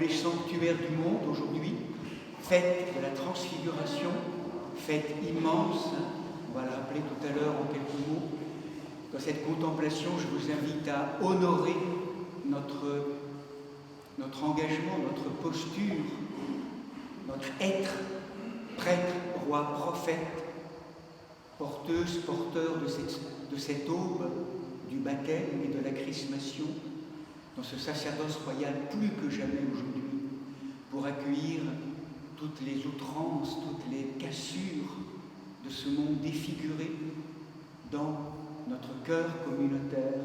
les sanctuaires du monde aujourd'hui, fête de la transfiguration, fête immense, hein, on va la rappeler tout à l'heure en quelques mots. Dans cette contemplation, je vous invite à honorer notre engagement, notre posture, notre être, prêtre, roi, prophète, porteuse, porteur de cette aube du baptême et de la chrismation, dans ce sacerdoce royal plus que jamais aujourd'hui, pour accueillir toutes les outrances, toutes les cassures de ce monde défiguré dans notre cœur communautaire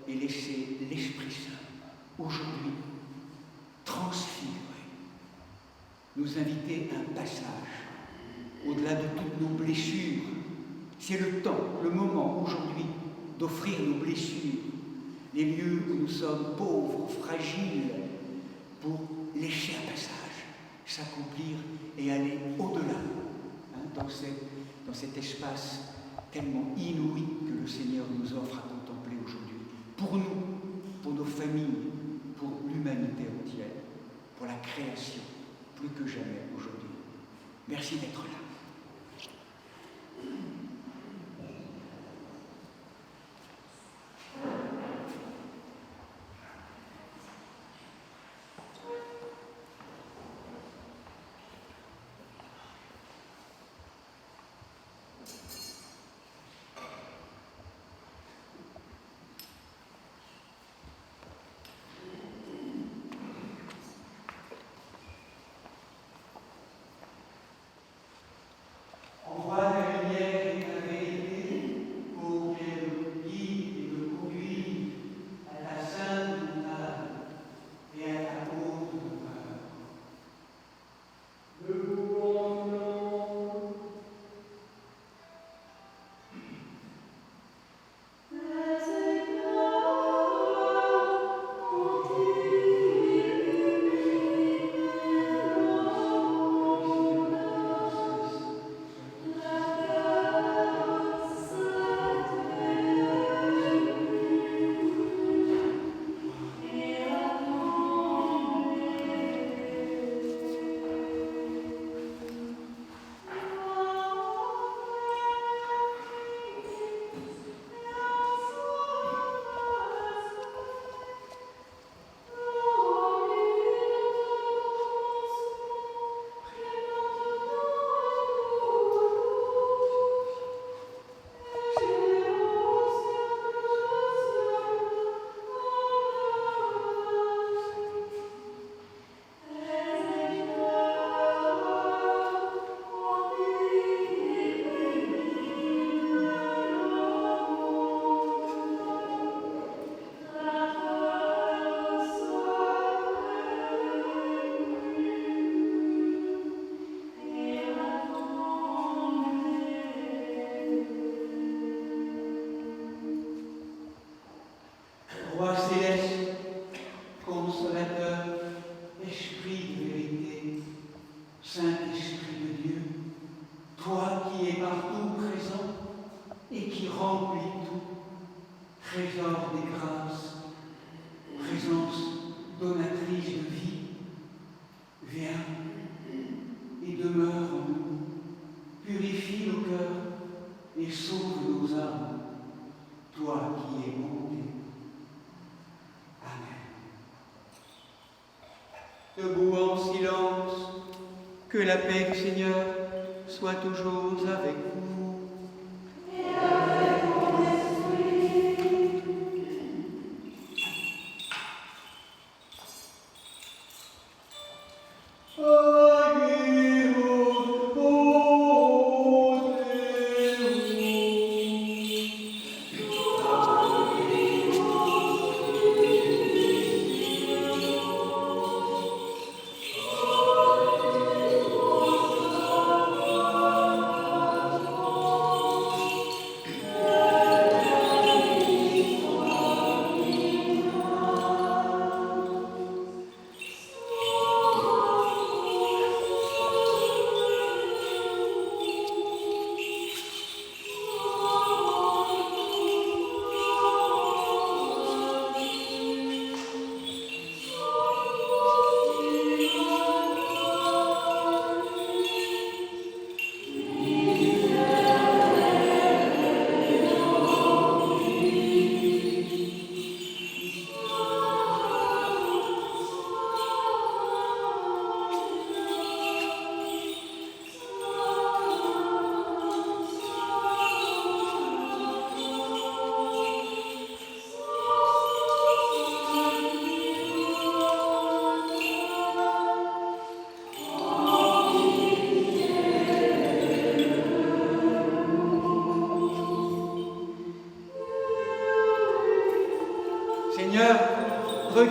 et laisser l'Esprit Saint, aujourd'hui, transfigurer, nous inviter à un passage au-delà de toutes nos blessures. C'est le temps, le moment aujourd'hui d'offrir nos blessures, les lieux où nous sommes pauvres, fragiles, pour laisser un passage s'accomplir et aller au-delà, hein, dans cet espace tellement inouï que le Seigneur nous offre à contempler aujourd'hui. Pour nous, pour nos familles, pour l'humanité entière, pour la création, plus que jamais aujourd'hui. Merci d'être là. Debout en silence, que la paix du Seigneur soit toujours avec vous. Et avec ton esprit. Oh,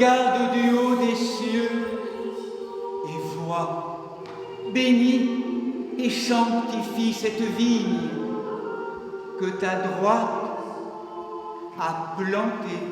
regarde du haut des cieux et vois, bénis et sanctifie cette vigne que ta droite a plantée.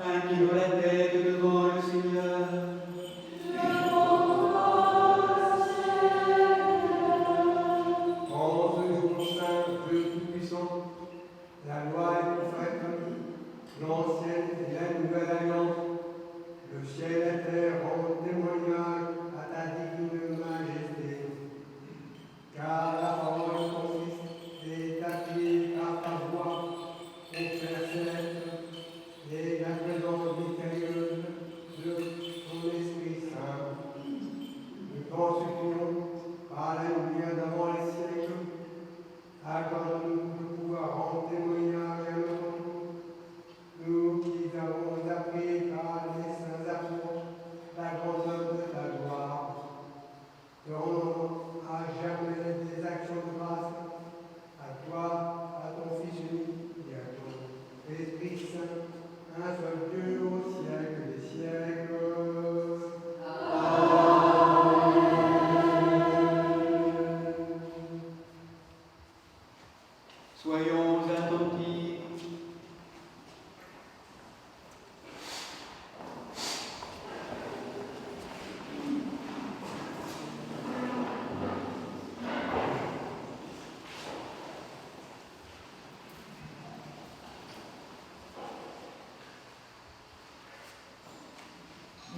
Inclinons la tête devant le Seigneur. En ce jour saint, Dieu Tout-Puissant, la loi est parfaite, l'ancienne et la nouvelle alliance, le ciel et la terre rendent témoignage à ta divine majesté. Car la parole consiste et est appuyée par ta voix, au Père céleste, et la présence mystérieuse de ton Esprit Saint. Nous t'en supplions, par la lumière d'avant les siècles, accorde-nous de pouvoir rendre témoignage à notre tour, nous qui avons appris par les saints apôtres la grandeur de ta gloire. Te rendons à jamais des actions de grâce, à toi, à ton Fils unique et à ton Esprit Saint, un seul Dieu au siècle des siècles. Soyons attentifs.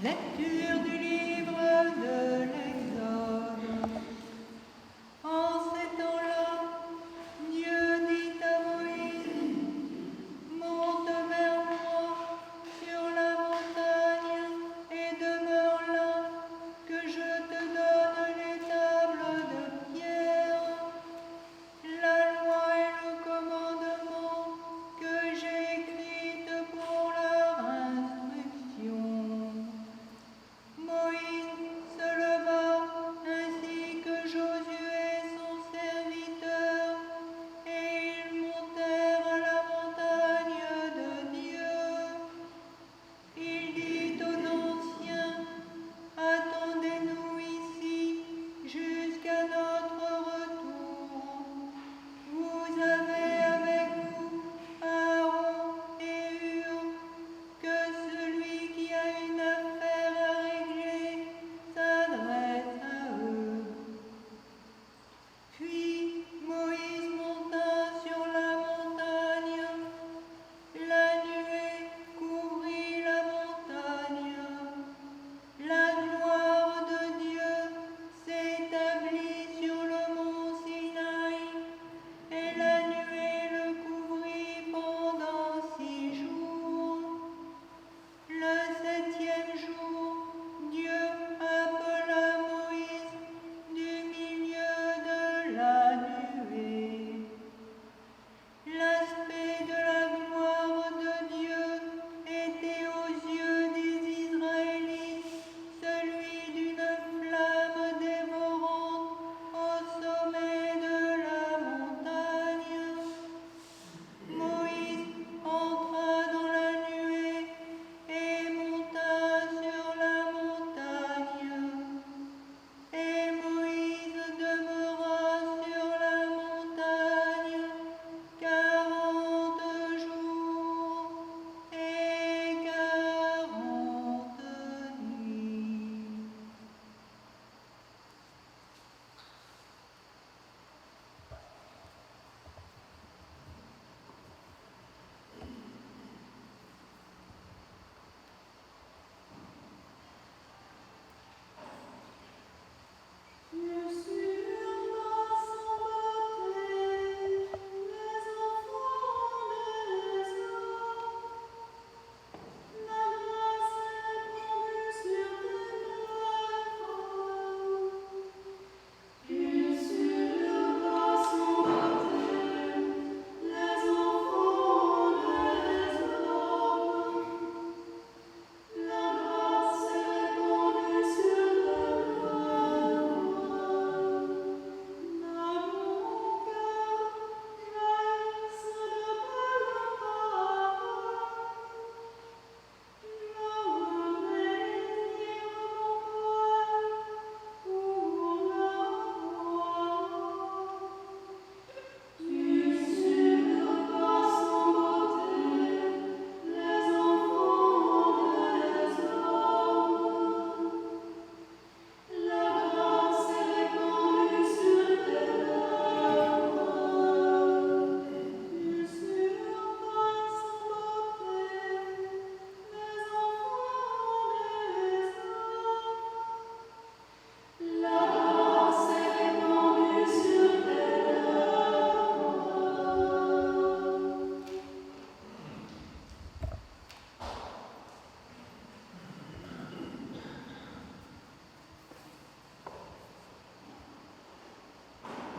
Lecture du livre de l'Exode. En ces temps-là, Dieu dit à Moïse, monte vers moi sur la montagne et demeure là, que je te donne les tables de pierre, la loi et le commandement que j'ai écrites pour leur instruction. Moïse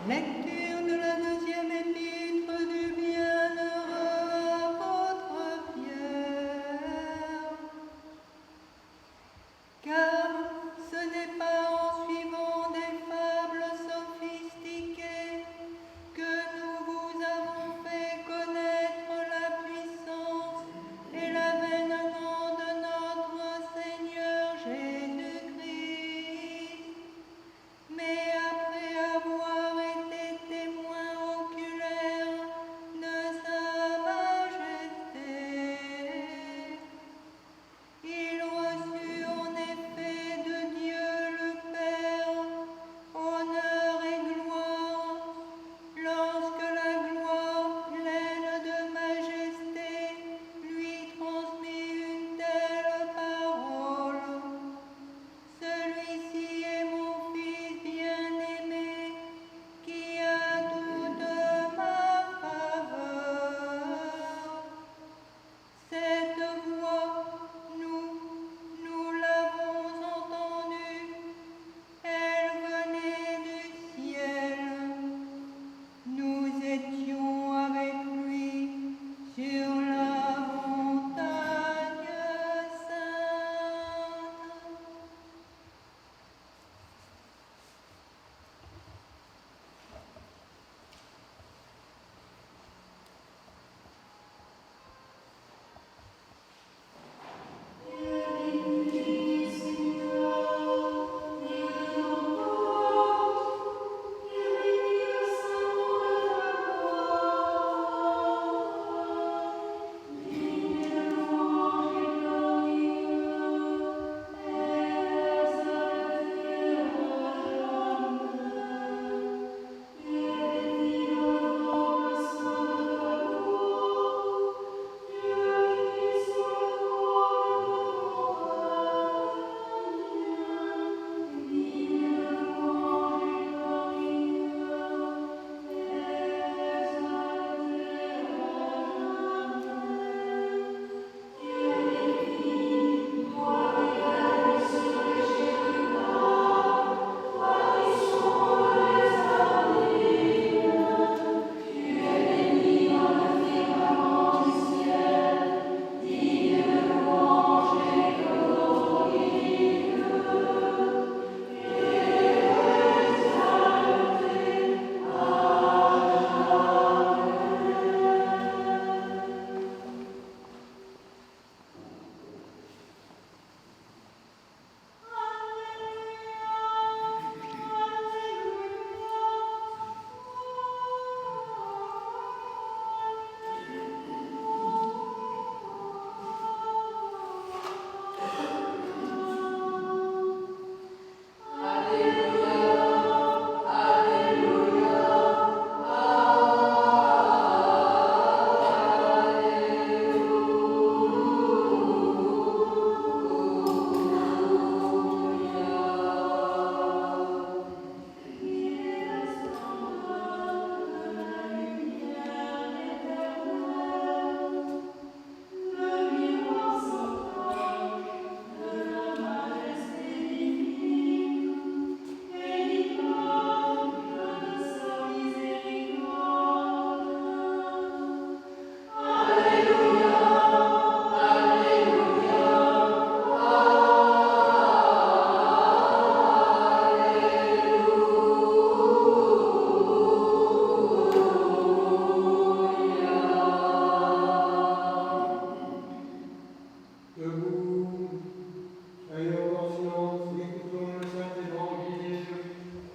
Lecture de la deuxième épître du bienheureux apôtre Pierre. Car ce n'est pas en suivant des fables sophistiquées que nous vous avons fait connaître la puissance et l'avènement de notre Seigneur Jésus-Christ, mais après avoir été témoins oculaires de sa majesté, il reçut en effet de Dieu le Père honneur et gloire, lorsque la gloire pleine de majesté lui transmit une telle parole. Celui-ci est mon Fils bien-aimé, qui a toute ma faveur. Cette voix, nous l'avons entendue, elle venait du ciel. Nous étions avec lui sur la montagne sainte.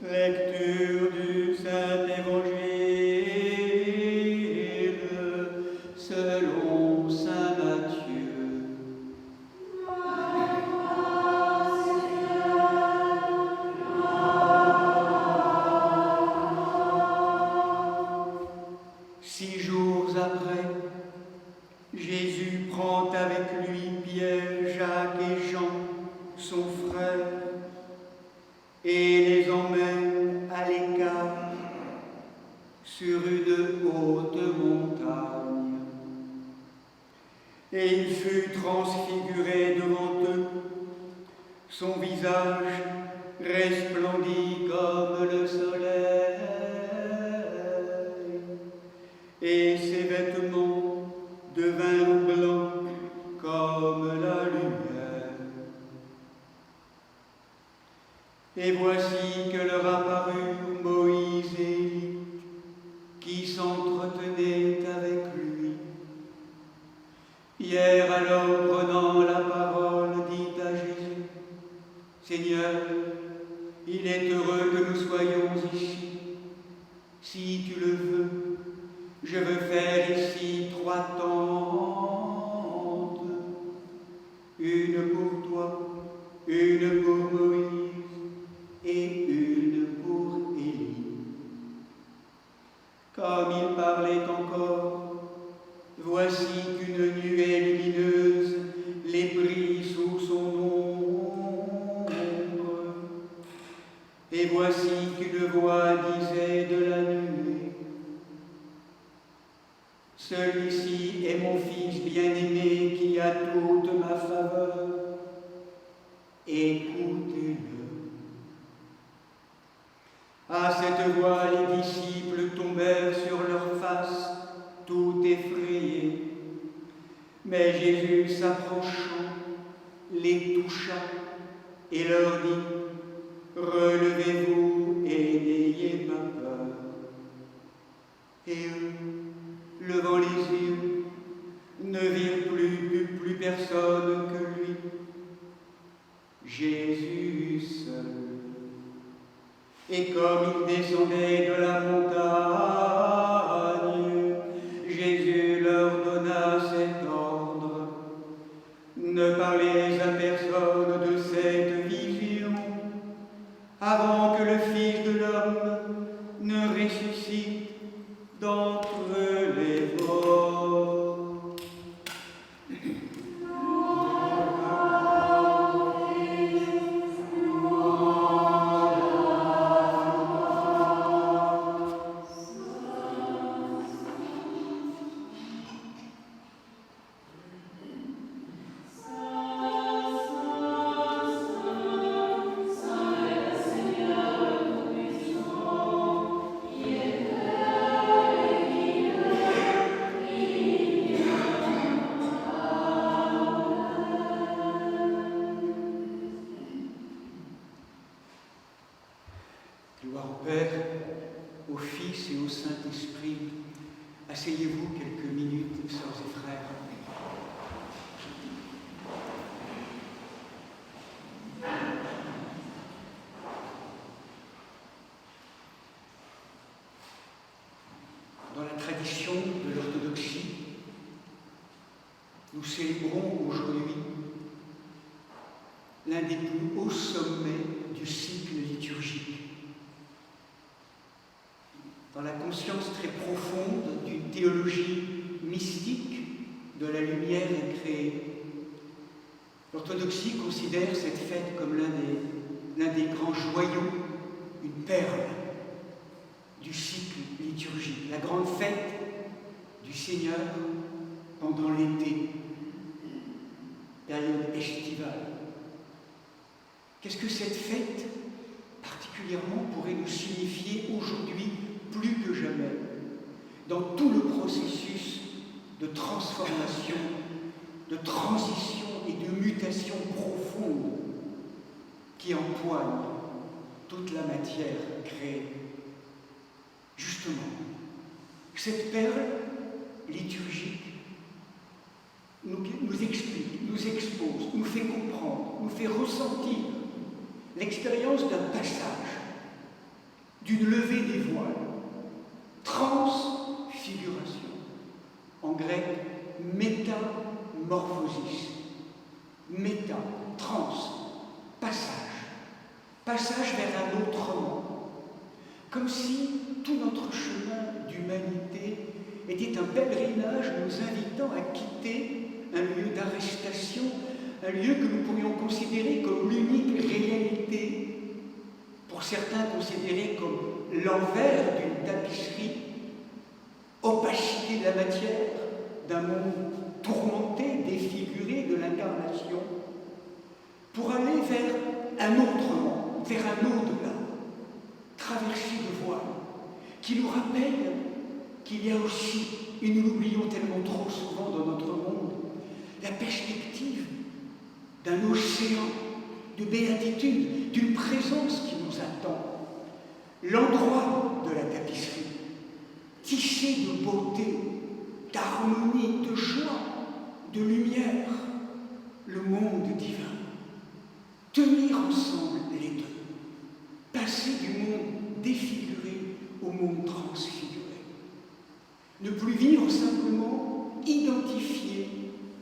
Lecture du Saint-Évangile selon saint Matthieu. Six jours après, Jésus prend avec lui Pierre, Jacques et Jean, son frère, et les emmène à l'écart sur une haute montagne. Et il fut transfiguré devant eux, son visage resplendit comme le soleil, Et voici que leur apparurent Moïse et Élie, qui s'entretenaient avec lui. Pierre alors, prenant la parole, dit à Jésus, « Seigneur, il est heureux que nous soyons ici. Si tu le veux, je veux faire ici 3 tentes, une pour toi, une pour Moïse et une pour Élie. » Comme il parlait encore, voici qu'une nuée lumineuse les prit sous son ombre. Et voici qu'une voix disait de la nuée, « Celui-ci est mon Fils bien-aimé qui a toute ma faveur. Écoutez-le. » À cette voix, les disciples tombèrent sur leurs faces, tout effrayés. Mais Jésus, s'approchant, les toucha et leur dit, « Relevez-vous et n'ayez pas peur. » Et eux, levant les yeux, ne virent plus personne que lui, Jésus seul. Et comme il descendait de la montagne, Jésus leur donna cet ordre, « Ne parlez à personne de cette vision, avant que le Fils de l'homme ne ressuscite d'entre les morts. » Gloire au Père, au Fils et au Saint-Esprit. Asseyez-vous quelques minutes, sœurs et frères. Dans la tradition de l'orthodoxie, nous célébrons aujourd'hui l'un des plus hauts sommets du cycle liturgique. Dans la conscience très profonde d'une théologie mystique de la lumière créée, l'orthodoxie considère cette fête comme l'un des grands joyaux, une perle du cycle liturgique, la grande fête du Seigneur pendant l'été, période estivale. Qu'est-ce que cette fête particulièrement pourrait nous signifier aujourd'hui plus que jamais dans tout le processus de transformation, de transition et de mutation profonde qui empoigne toute la matière créée? Justement, cette perle liturgique nous explique, nous expose, nous fait comprendre, nous fait ressentir l'expérience d'un passage, d'une levée des voiles, transfiguration, en grec métamorphosis, méta, trans, passage vers un autre monde, comme si tout notre chemin d'humanité était un pèlerinage nous invitant à quitter un lieu d'arrestation, un lieu que nous pourrions considérer comme l'unique réalité, pour certains considéré comme l'envers d'une tapisserie, opacité de la matière, d'un monde tourmenté, défiguré de l'incarnation, pour aller vers un autre monde, vers un au-delà, traversé de voile, qui nous rappelle qu'il y a aussi, et nous l'oublions tellement trop souvent dans notre monde, la perspective d'un océan de béatitude, d'une présence qui l'endroit de la tapisserie, tissé de beauté, d'harmonie, de joie, de lumière, le monde divin. Tenir ensemble les deux, passer du monde défiguré au monde transfiguré. Ne plus vivre simplement identifié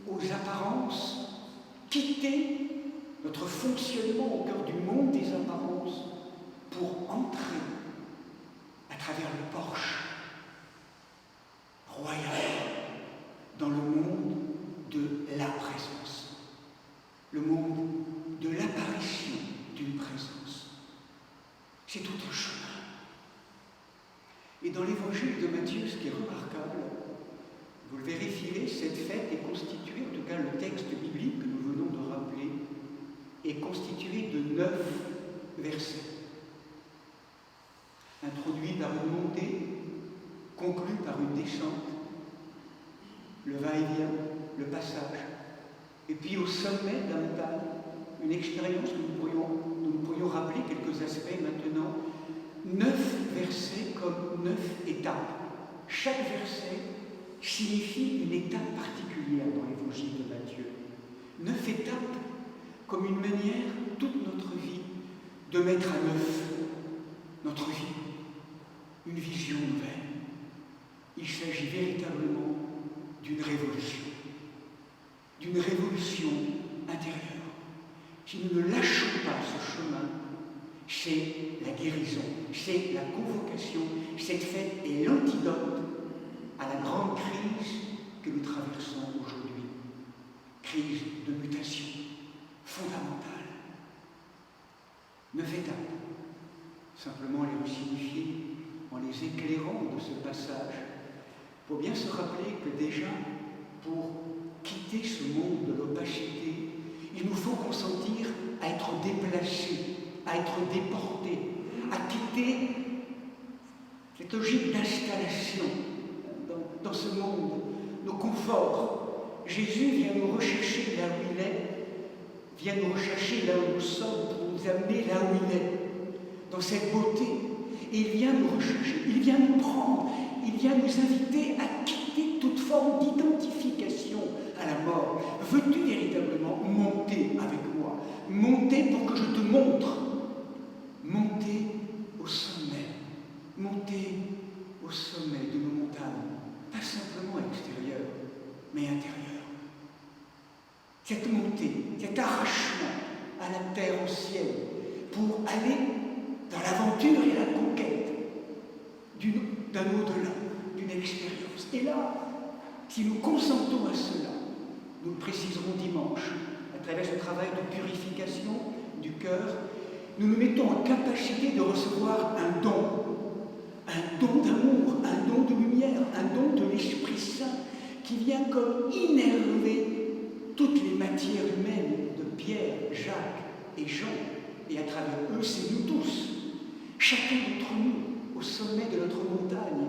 aux apparences, quitter notre fonctionnement au cœur du monde des apparences pour entrer à travers le porche royal dans le monde de la présence, le monde de l'apparition d'une présence. C'est tout un chemin. Et dans l'évangile de Matthieu, ce qui est remarquable, vous le vérifierez, cette fête est constituée, en tout cas le texte biblique que nous venons de rappeler, est constitué de 9 versets, introduits par une montée, conclus par une descente, le va-et-vient, le passage, et puis au sommet de la montagne, une expérience que nous pourrions rappeler quelques aspects maintenant. 9 versets comme 9 étapes. Chaque verset signifie une étape particulière dans l'évangile de Matthieu. 9 étapes comme une manière, toute notre vie, de mettre à neuf notre vie, une vision nouvelle. Il s'agit véritablement d'une révolution intérieure. Si nous ne lâchons pas ce chemin, c'est la guérison, c'est la convocation. Cette fête est l'antidote à la grande crise que nous traversons aujourd'hui. Crise de mutation fondamentale. 9 étapes. Simplement les resignifier en les éclairant de ce passage. Il faut bien se rappeler que déjà, pour quitter ce monde de l'opacité, il nous faut consentir à être déplacés, à être déportés, à quitter cette logique d'installation dans ce monde, nos conforts. Jésus vient nous rechercher là où il est, vient nous rechercher là où nous sommes pour nous amener là où il est, dans cette beauté. Et il vient nous rechercher, il vient nous prendre, il vient nous inviter à quitter toute forme d'identification à la mort. Veux-tu véritablement monter avec moi? Monter pour que je te montre. Monter au sommet. Monter au sommet de nos montagnes. Pas simplement extérieure, mais intérieure. Cette montée, cet arrachement à la terre, au ciel, pour aller dans l'aventure et la conquête d'un au-delà, d'une expérience. Et là, si nous consentons à cela, nous le préciserons dimanche, à travers ce travail de purification du cœur, nous nous mettons en capacité de recevoir un don d'amour, un don de lumière, un don de l'Esprit Saint, qui vient comme innerver toutes les matières humaines de Pierre, Jacques et Jean, et à travers eux, c'est nous tous, chacun d'entre nous, au sommet de notre montagne,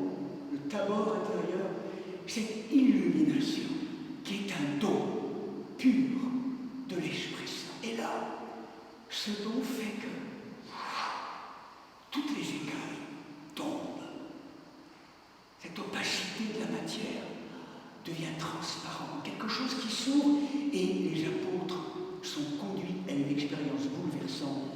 le Tabor intérieur, cette illumination qui est un don pur de l'Esprit Saint. Et là, ce don fait que toutes les écailles tombent. Cette opacité de la matière devient transparente, quelque chose qui s'ouvre, et les apôtres sont conduits à une expérience bouleversante.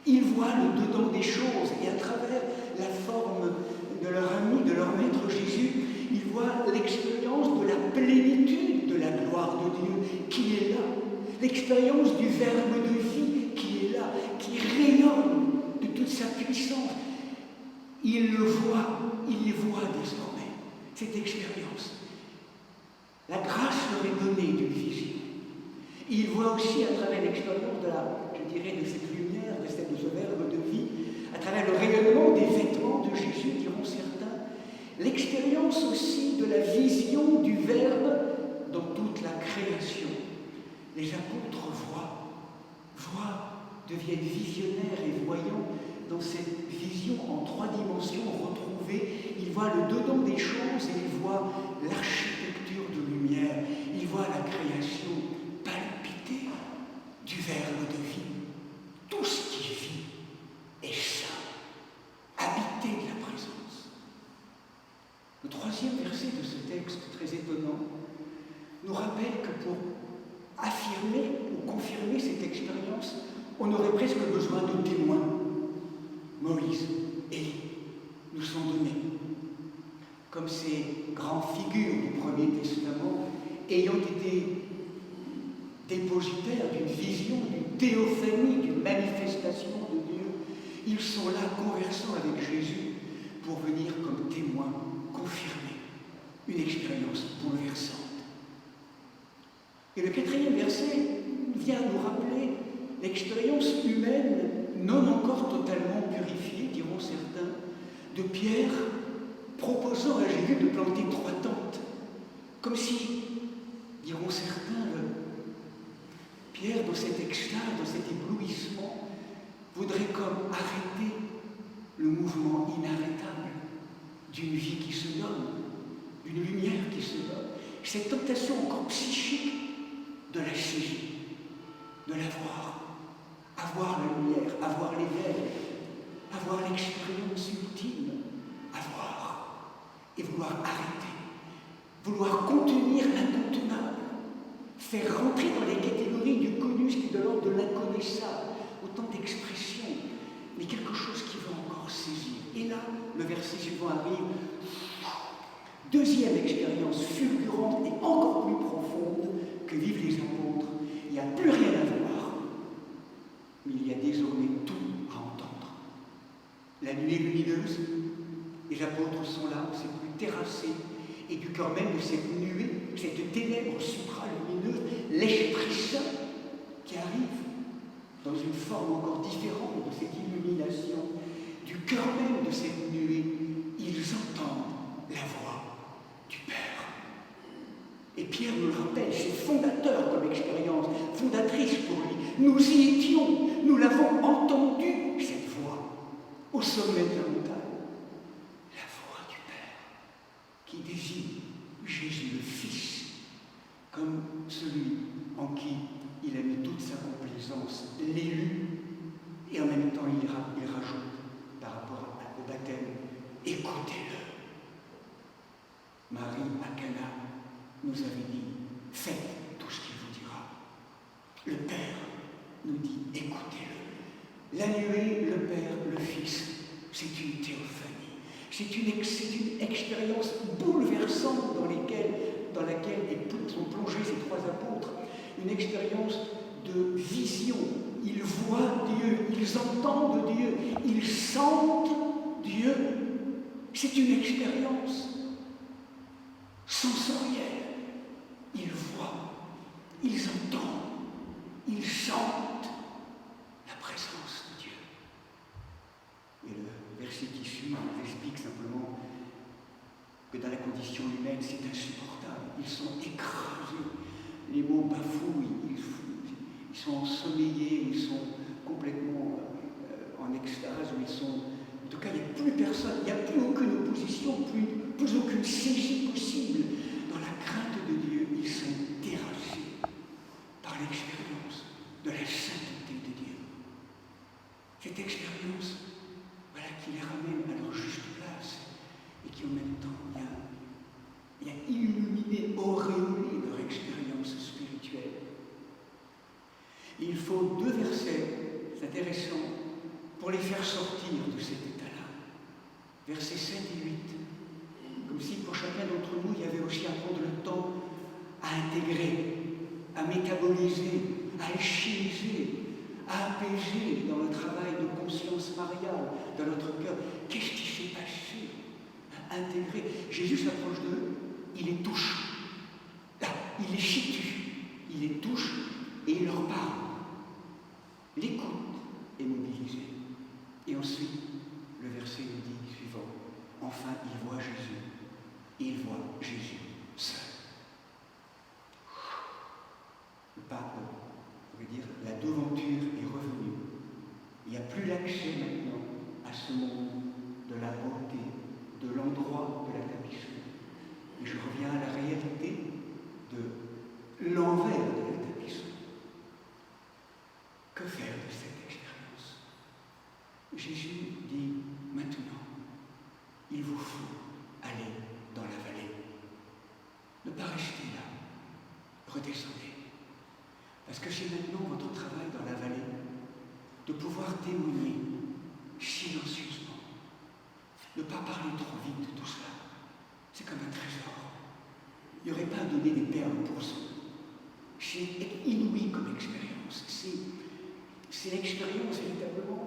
Ils voient le dedans des choses, et à travers la forme de leur ami, de leur maître Jésus, ils voient l'expérience de la plénitude de la gloire de Dieu qui est là, l'expérience du Verbe de vie qui est là, qui rayonne de toute sa puissance. Ils le voient, ils les voient désormais, cette expérience. La grâce leur est donnée d'une vision. Ils voient aussi à travers l'expérience de cette lumière, de ce Verbe de vie, à travers le rayonnement des vêtements de Jésus, diront certains, l'expérience aussi de la vision du Verbe dans toute la création. Les apôtres deviennent visionnaires et voyants dans cette vision en 3 dimensions retrouvées. Ils voient le dedans des choses et ils voient l'architecture de lumière. Ils voient la création palpiter du Verbe de vie. Tout ce qui vit est besoin de témoins. Moïse, Élie nous sont donnés comme ces grandes figures du Premier Testament ayant été dépositaires d'une vision, d'une théophanie, d'une manifestation de Dieu. Ils sont là conversant avec Jésus pour venir comme témoins confirmer une expérience bouleversante. Et le 4e verset vient nous rappeler l'expérience humaine non encore totalement purifiée, diront certains, de Pierre proposant à Jésus de planter 3 tentes. Comme si, diront certains, Pierre, dans cette extase, dans cet éblouissement, voudrait comme arrêter le mouvement inarrêtable d'une vie qui se donne, d'une lumière qui se donne. Cette tentation encore psychique de la saisir, de la voir, avoir la lumière, avoir l'éveil, avoir l'expérience ultime, avoir, et vouloir arrêter, vouloir contenir l'incontenable, faire rentrer dans les catégories du connu ce qui est de l'ordre de l'inconnaissable, autant d'expressions, mais quelque chose qui veut encore saisir. Et là, le verset suivant arrive, 2e expérience fulgurante et encore plus profonde que vivent les apôtres. Il n'y a plus rien à voir, mais il y a désormais tout à entendre. La nuit est lumineuse, les apôtres sont là, c'est plus terrassé, et du cœur même de cette nuée, cette ténèbre supralumineuse, l'Esprit Saint qui arrive dans une forme encore différente de cette illumination, du cœur même de cette nuée, ils entendent la voix du Père. Et Pierre nous le rappelle, c'est fondateur comme expérience, fondatrice pour lui. Nous y étions, nous l'avons entendu, cette voix, au sommet de la montagne. La voix du Père, qui désigne Jésus le Fils, comme celui en qui il a mis toute sa complaisance, l'élu, et en même temps il rajoute par rapport au baptême, écoutez-le. Marie à Cana nous avait dit, faites tout ce qu'il vous dira. Le Père nous dit, écoutez-le. La nuée, le Père, le Fils, c'est une théophanie. C'est une expérience bouleversante dans laquelle sont plongés ces 3 apôtres. Une expérience de vision. Ils voient Dieu, ils entendent Dieu, ils sentent Dieu. C'est une expérience sensorielle. Ils voient, ils entendent, ils sentent la présence de Dieu. Et le verset qui suit nous explique simplement que dans la condition humaine, c'est insupportable. Ils sont écrasés, les mots bafouillent, ils sont ensommeillés, ils sont complètement en extase, en tout cas, il n'y a plus personne, il n'y a plus aucune opposition, plus aucune saisie possible. Dans la crainte de Dieu, ils sont terrassés par l'expérience de la sainteté de Dieu. Cette expérience, voilà, qui les ramène à leur juste place et qui en même temps vient illuminer, auréoler leur expérience spirituelle. Et il faut 2 versets, c'est intéressant, pour les faire sortir de cet état-là. Versets 7 et 8. Comme si pour chacun d'entre nous, il y avait aussi à prendre le temps à intégrer, à métaboliser, à alchimiser, à apaiser dans le travail de conscience mariale, dans notre cœur. Qu'est-ce qui s'est passé? À intégrer. Jésus s'approche d'eux, il les touche. Là, il les situe, il les touche et il leur parle. L'écoute est mobilisée. Et ensuite, le verset nous dit suivant, enfin il voit Jésus, et il voit Jésus seul. Le pape veut dire, la devanture est revenue. Il n'y a plus l'accès maintenant à ce monde de la beauté, de l'endroit de la tapisserie. Et je reviens à la réalité de l'envers de la tapisserie. Que faire de cette expérience? Jésus dit maintenant, il vous faut aller dans la vallée. Ne pas rester là. Redescendez. Parce que c'est maintenant votre travail dans la vallée de pouvoir témoigner silencieusement, ne pas parler trop vite de tout cela. C'est comme un trésor. Il n'y aurait pas à donner des perles pour ça. C'est inouï comme expérience. C'est l'expérience véritablement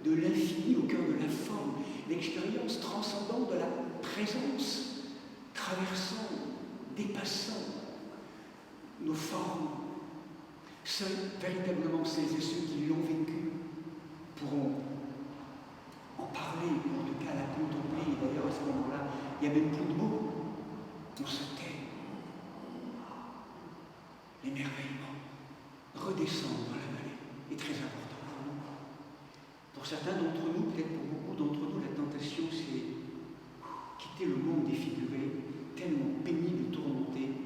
de l'infini au cœur de la forme, l'expérience transcendante de la présence, traversant, dépassant nos formes. Seuls, véritablement, celles et ceux qui l'ont vécu pourront en parler, ou en tout cas la contempler. Et d'ailleurs, à ce moment-là, il n'y a même plus de mots. On se tait. L'émerveillement, redescendre dans la vallée, est très important pour nous. Pour certains d'entre nous, peut-être pour beaucoup d'entre nous, la tentation, c'est quitter le monde défiguré, tellement pénible et tourmenté,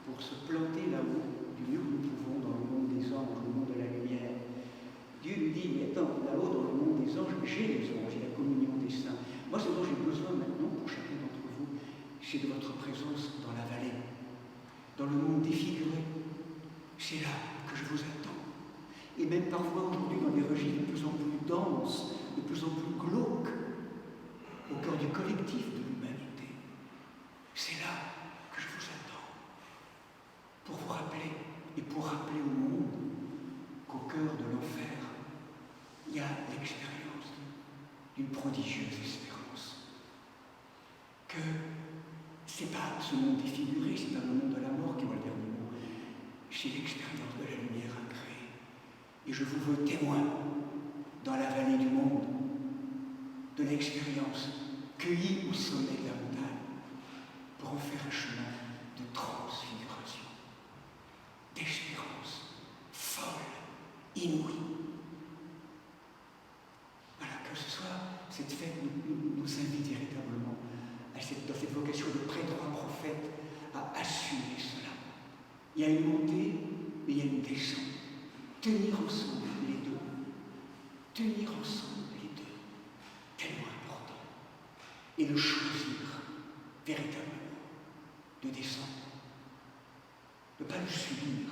pour se planter là-haut, du mieux que nous pouvons, dans le monde des anges, le monde de la lumière. Dieu nous dit, mais attends, là-haut, dans le monde des anges, j'ai les anges, j'ai la communion des saints. Moi, ce dont j'ai besoin maintenant, pour chacun d'entre vous, c'est de votre présence dans la vallée, dans le monde défiguré. C'est là que je vous attends. Et même parfois aujourd'hui dans des registres de plus en plus denses, de plus en plus glauques, au cœur du collectif de l'humanité. C'est là que je vous attends. Pour vous rappeler, et pour rappeler au monde qu'au cœur de l'enfer, il y a l'expérience d'une prodigieuse espérance. Que c'est pas ce monde défiguré, c'est pas le monde de la mort qui aura le dernier mot. C'est l'expérience de la lumière incréée. Et je vous veux témoin dans la vallée du monde de l'expérience cueillie au sommet de la montagne pour en faire un chemin de transfiguration, d'espérance folle, inouïe. Voilà, que ce soit cette fête nous invite véritablement dans cette vocation de prêtre roi prophète à assumer cela. Il y a une montée, mais il y a une descente. Tenir ensemble les deux. Tenir ensemble les deux. Tellement important. Et le choisir véritablement de descendre. Ne pas le subir,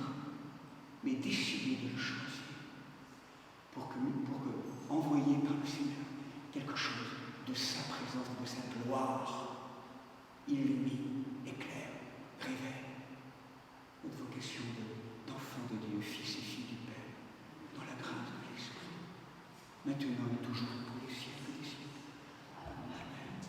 mais décider de le choisir. Pour que, envoyé par le Seigneur, quelque chose de sa présence, de sa gloire, illumine, éclaire, révèle notre vocation d'enfant de Dieu, fils et filles du Père, dans la grâce de l'Esprit, maintenant et toujours pour les siècles des siècles. Amen.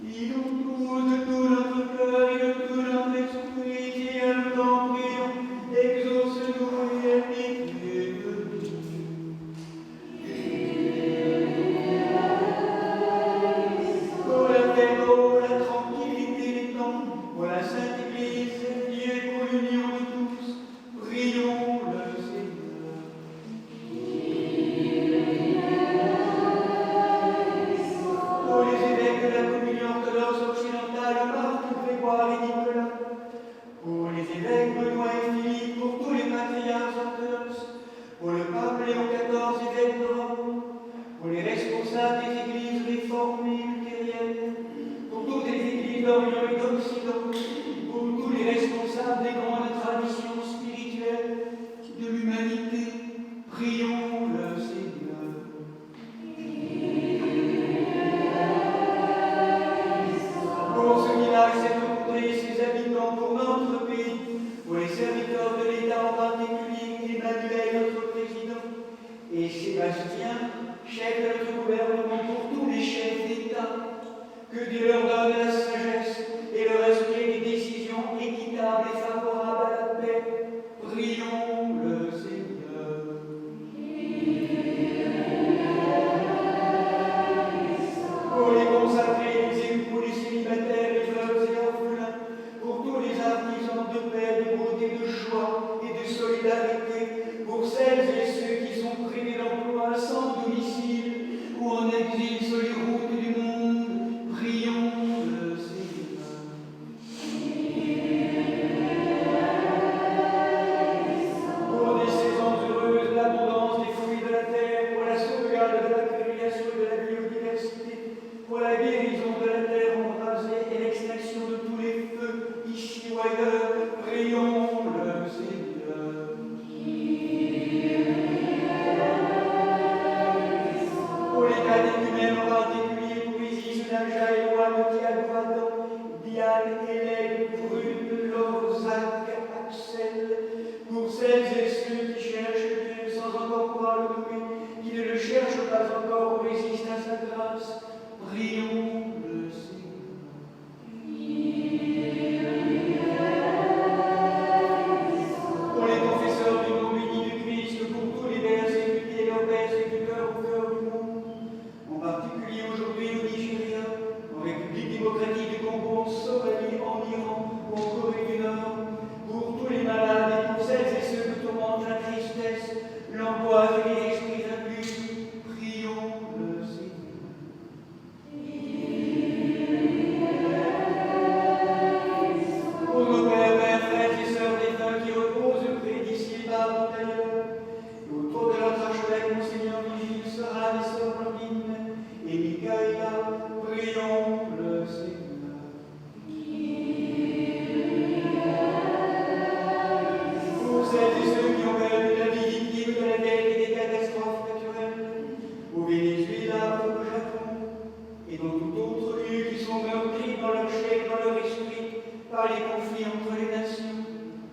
Il nous trouve de tout notre cœur et de tout notre esprit, qui aime t'en prions, exauce-nous et aie pitié de nous. Pour la paix, pour la tranquillité des temps, pour la Sainte Église et pour l'union de tous, prions le Seigneur. Pour les évêques de la communion orthodoxe occidentale, Marc, Grégoire et Nicolas, pour les évêques Benoît et Philippe, pour tous les patriarches orthodoxes, pour le pape Léon XIV, évêque de Rome, pour les responsables des églises réformées luthériennes, pour toutes les églises d'Orient et d'Occident, pour tous les responsables des grandes traditions spirituelles de l'humanité, prions le Seigneur. Pour ce village, cette contrée et ses habitants, pour notre pays, pour les serviteurs de l'État en particulier, Emmanuel, notre président, et Sébastien, chef de notre gouvernement, pour tous les chefs d'État, que Dieu leur donne la sagesse et le respect des décisions équitables et favorables à la paix. Prions le Seigneur. Pour les consacrés, les époux, les célibataires, les veuves et orphelins, pour tous les artisans de paix, de beauté, de joie et de solidarité, pour celles et ceux qui sont privés d'emploi, sans domicile ou en exil sur les routes pour la guérison de la terre embrasée et l'extinction de tous les feux ici ou ailleurs. Prions le Seigneur. Pour les catéchumènes en particulier, pour Isis, Naja, Éloine, Thiago, Adam, Diane, Hélène, Brune, Lorzac, Axel, pour celles et ceux qui cherchent Dieu sans encore pouvoir le trouver, qui ne le cherchent pas encore ou résistent à sa grâce, prions le Seigneur. Pour les confesseurs du nom uni du Christ, pour tous les persécutés et leurs persécuteurs au cœur du monde, en particulier aujourd'hui au Nigeria, en République démocratique du Congo, en Somalie, en Iran ou en Corée du Nord, pour tous les malades et pour celles et ceux que tourmente la tristesse, l'angoisse et les esprits impurs, prions le Seigneur. Pour nos pères, mères, frères et sœurs défunts qui reposent près d'ici et là ou d'ailleurs, et autour de notre archevêque, Monseigneur Vigile, Sœur et Sœur Blandine et Michaela, prions le Seigneur. Pour celles et ceux qui ont perdu la vie victime de la guerre et des catastrophes naturelles, au Venezuela, au Japon, et dans tout autre lieu qui sont meurtris dans leur chair, dans leur esprit, par les conflits entre les nations,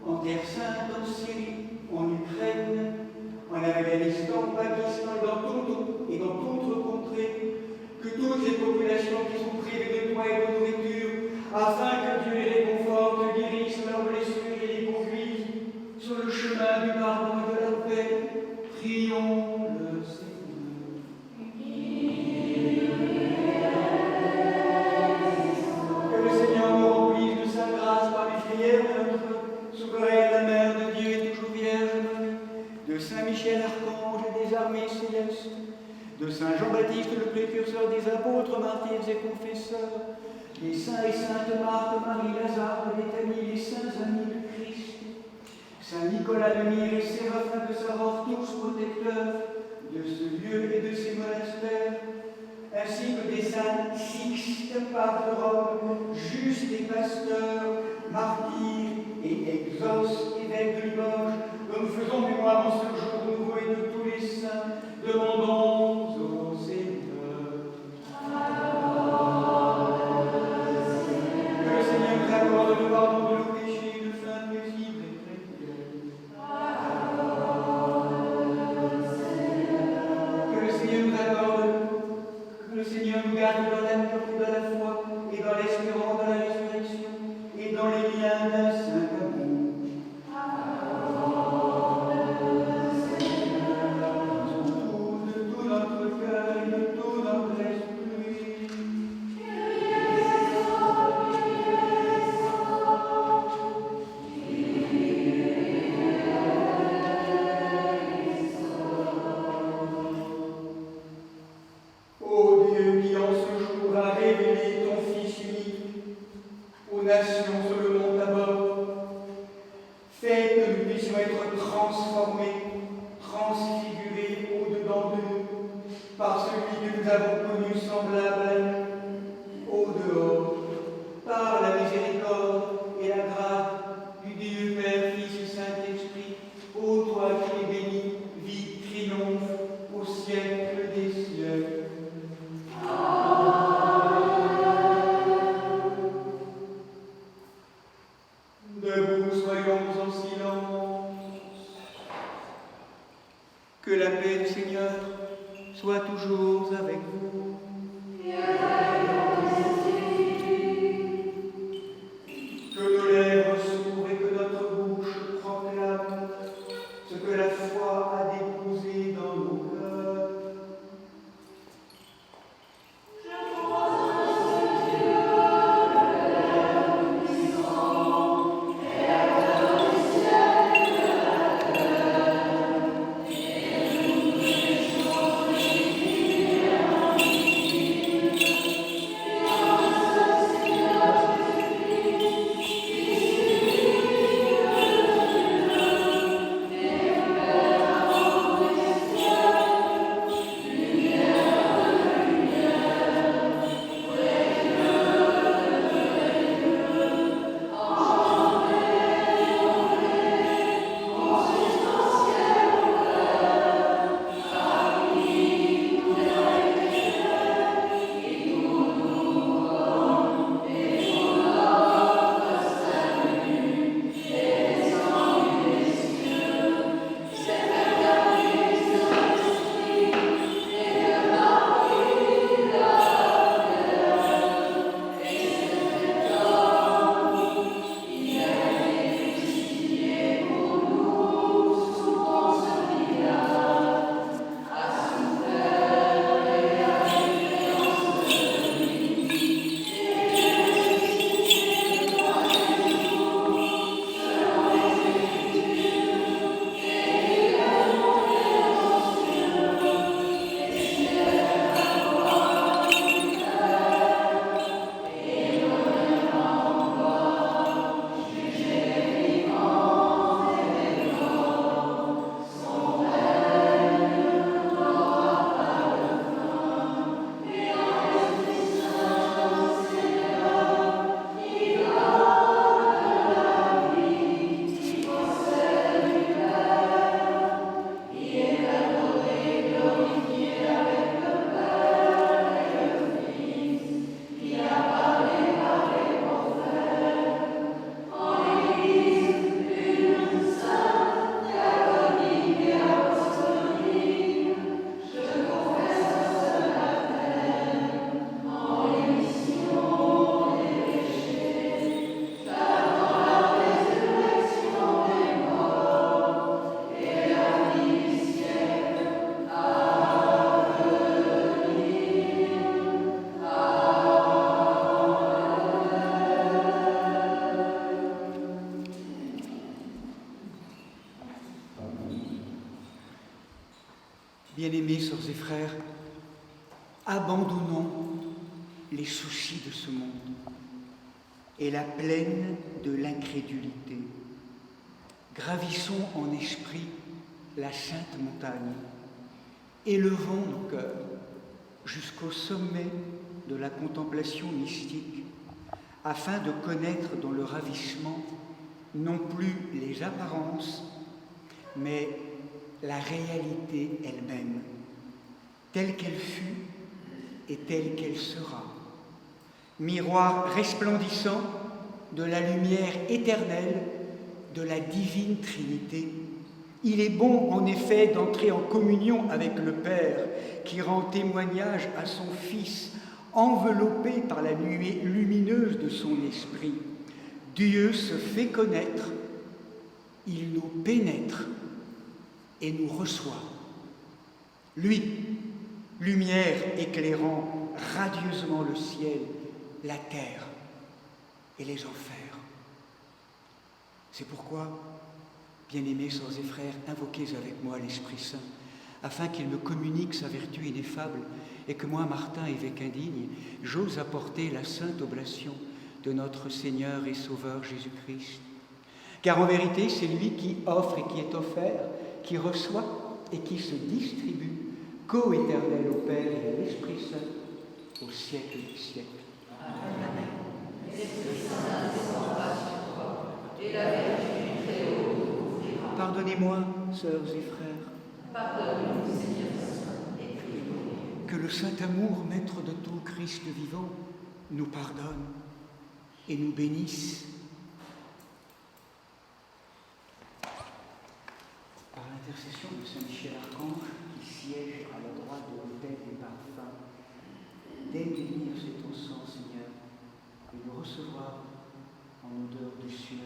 en Terre Sainte, en Syrie, en Ukraine, en Afghanistan, au Pakistan et dans d'autres contrées, que toutes les populations qui sont privées de toit et de nourriture, afin que Dieu les réconforte, guérisse leurs blessures et les conduise sur le chemin du pardon et de la paix, prions le Seigneur. Que le Seigneur nous remplisse de sa grâce par les prières de notre souveraine, la Mère de Dieu et toujours Vierge Marie, de Saint Michel Archange et des armées célestes, de Saint Jean-Baptiste, le précurseur des apôtres, martyrs et confesseurs, les saints et saintes Marthe, Marie, Lazare, Béthanie, les saints amis de Christ, Saint Nicolas de Myre et Séraphin de Sarov, tous protecteurs de ce lieu et de ses monastères, ainsi que des saints Sixte, pape de Rome, justes et pasteurs, martyrs et exorces, évêques de Limoges, que nous faisons mémoire en ce jour nouveau et de tous les saints, demandons au Seigneur. Que le Seigneur nous accorde le pardon de nos péchés, de fin paisible et chrétienne. Que le Seigneur nous accorde, que le Seigneur nous garde dans l'amour et dans la foi, et dans l'espérance de la résurrection, et dans les liens d'un saint amour. De tout notre cœur et de tout notre esprit. Ô Dieu qui en ce jour a révélé ton Fils unique aux nations sur le monde Bien-aimés sœurs et frères, abandonnons les soucis de ce monde et la plaine de l'incrédulité. Gravissons en esprit la sainte montagne, élevons nos cœurs jusqu'au sommet de la contemplation mystique, afin de connaître dans le ravissement non plus les apparences, mais la réalité elle-même, telle qu'elle fut et telle qu'elle sera, miroir resplendissant de la lumière éternelle de la divine Trinité. Il est bon, en effet, d'entrer en communion avec le Père, qui rend témoignage à son Fils, enveloppé par la nuée lumineuse de son esprit. Dieu se fait connaître, il nous pénètre et nous reçoit. Lui, lumière éclairant radieusement le ciel, la terre et les enfers. C'est pourquoi, bien-aimés sœurs et frères, invoquez avec moi l'Esprit Saint, afin qu'il me communique sa vertu ineffable et que moi, Martin, évêque indigne, j'ose apporter la sainte oblation de notre Seigneur et Sauveur Jésus-Christ. Car en vérité, c'est lui qui offre et qui est offert, qui reçoit et qui se distribue, co-éternel au Père et à l'Esprit Saint, au siècle des siècles. Amen. Pardonnez-moi, sœurs et frères. Pardonne-nous, Seigneur Saint, et priez-nous. Que le saint amour, maître de tout Christ vivant, nous pardonne et nous bénisse. Par l'intercession de saint Michel Archange, qui siège à la droite de l'autel des parfums, daigne bénir cet encens, Seigneur, et nous recevoir en odeur de suave.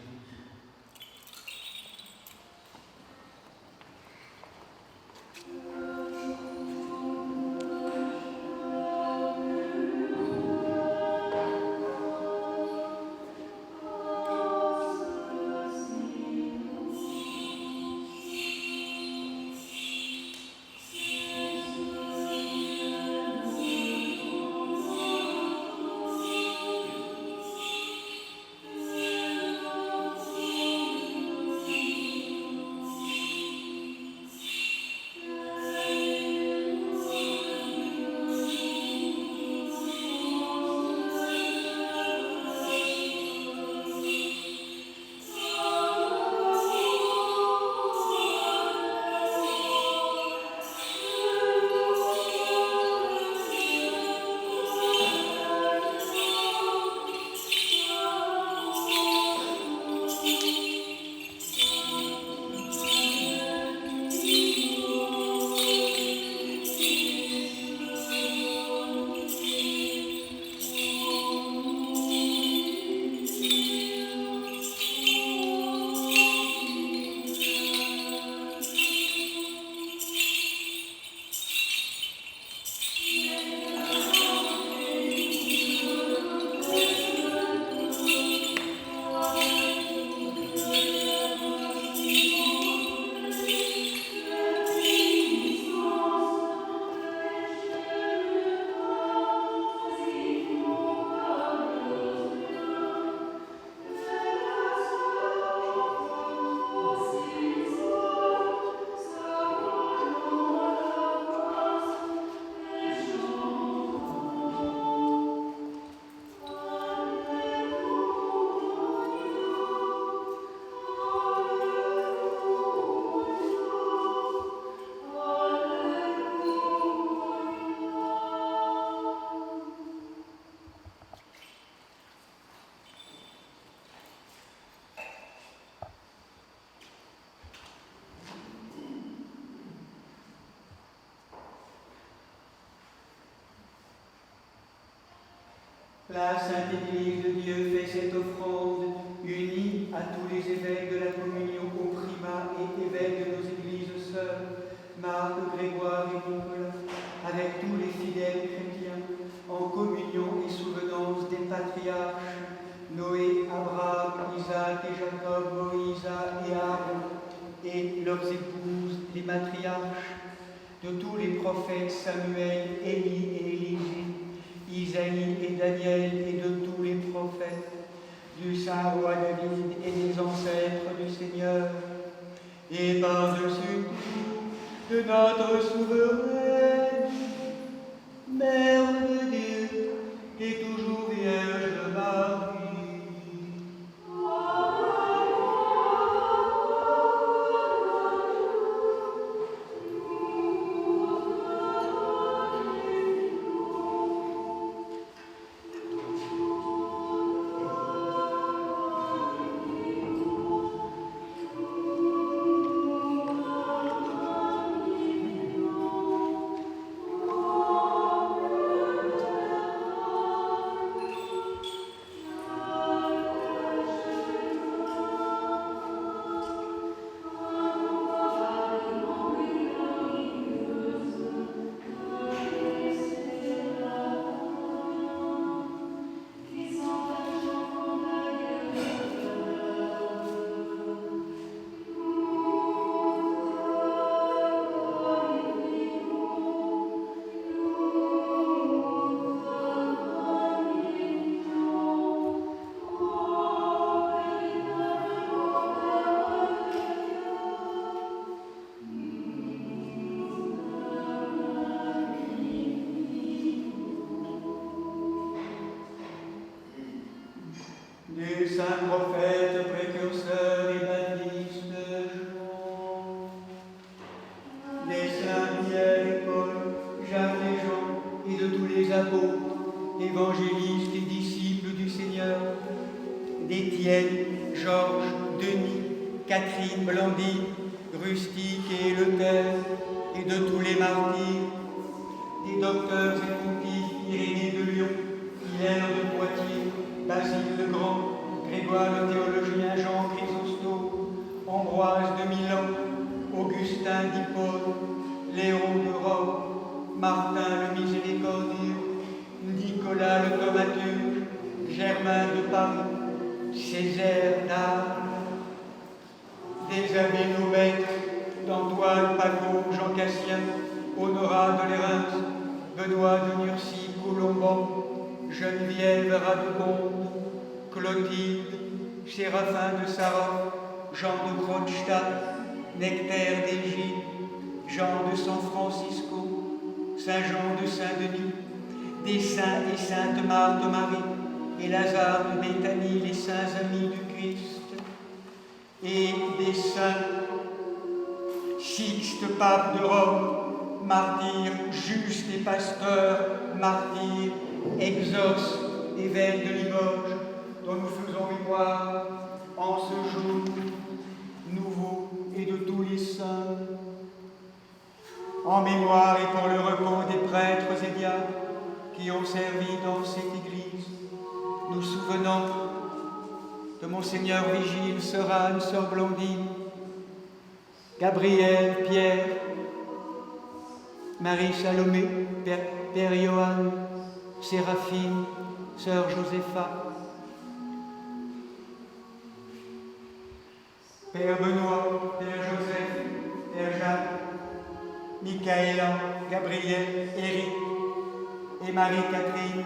La Sainte Église de Dieu fait cette offrande, unie à tous les évêques de la communion, aux primats et évêques de nos églises sœurs, Marc, Grégoire et Nicolas, avec tous les fidèles chrétiens, en communion et souvenance des patriarches, Noé, Abraham, Isaac et Jacob, Moïse et Aaron, et leurs épouses, les matriarches, de tous les prophètes Samuel, Élie et Élisée, Isaïe et Daniel et de tous les prophètes, du saint roi David et des ancêtres du Seigneur, et par-dessus tout, de notre souveraine, Mère de Dieu, et toujours Vierge Marie. Des saints prophètes, précurseurs et baptistes Jean, des saints Pierre et Paul, Jacques et Jean, et de tous les apôtres, évangélistes et disciples du Seigneur, d'Étienne, Georges, Denis, Catherine, Blandine, Rustique et Eleuthère, et de tous les martyrs, des docteurs et pontifes, Irénée de Lyon, Hilaire de Poitiers, Basile le Grand, Grégoire le théologien, Jean Chrysostome, Ambroise de Milan, Augustin d'Hippone, Léon de Rome, Martin le Miséricordieux, Nicolas le Thaumaturge, Germain de Paris, Césaire d'Arles, des abbés nos maîtres, d'Antoine, Paco, Jean Cassien, Honorat de Lérins, Benoît de Nursie, Colomban, Geneviève Radegonde, Clotilde, Séraphin de Sarah, Jean de Kronstadt, Nectaire d'Égypte, Jean de San Francisco, Saint Jean de Saint-Denis, des saints et saintes Marthe Marie et Lazare de Béthanie, les saints amis du Christ, et des saints Sixte, pape de Rome, martyr, juste et pasteur, martyr, Exos, évêque de Limoges, dont nous faisons mémoire en ce jour nouveau et de tous les saints, en mémoire et pour le repos des prêtres et diacres qui ont servi dans cette église, nous souvenons de Monseigneur Vigile, Sœur Anne, Sœur Blandine, Gabriel, Pierre, Marie Salomé, Père Johann, Séraphine, Sœur Josépha, Père Benoît, Père Joseph, Père Jacques, Michaela, Gabriel, Éric et Marie-Catherine,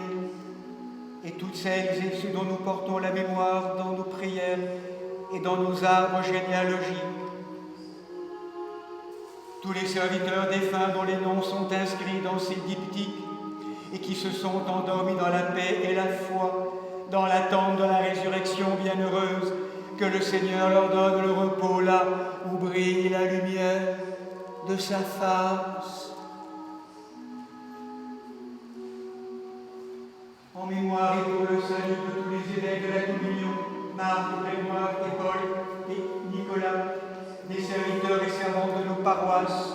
et toutes celles et ceux dont nous portons la mémoire dans nos prières et dans nos arbres généalogiques. Tous les serviteurs défunts dont les noms sont inscrits dans ces diptyques et qui se sont endormis dans la paix et la foi, dans l'attente de la résurrection bienheureuse, que le Seigneur leur donne le repos là où brille la lumière de sa face. En mémoire et pour le salut de tous les évêques de la communion, Marc, Grégoire et Paul et Nicolas, des serviteurs et servantes de nos paroisses,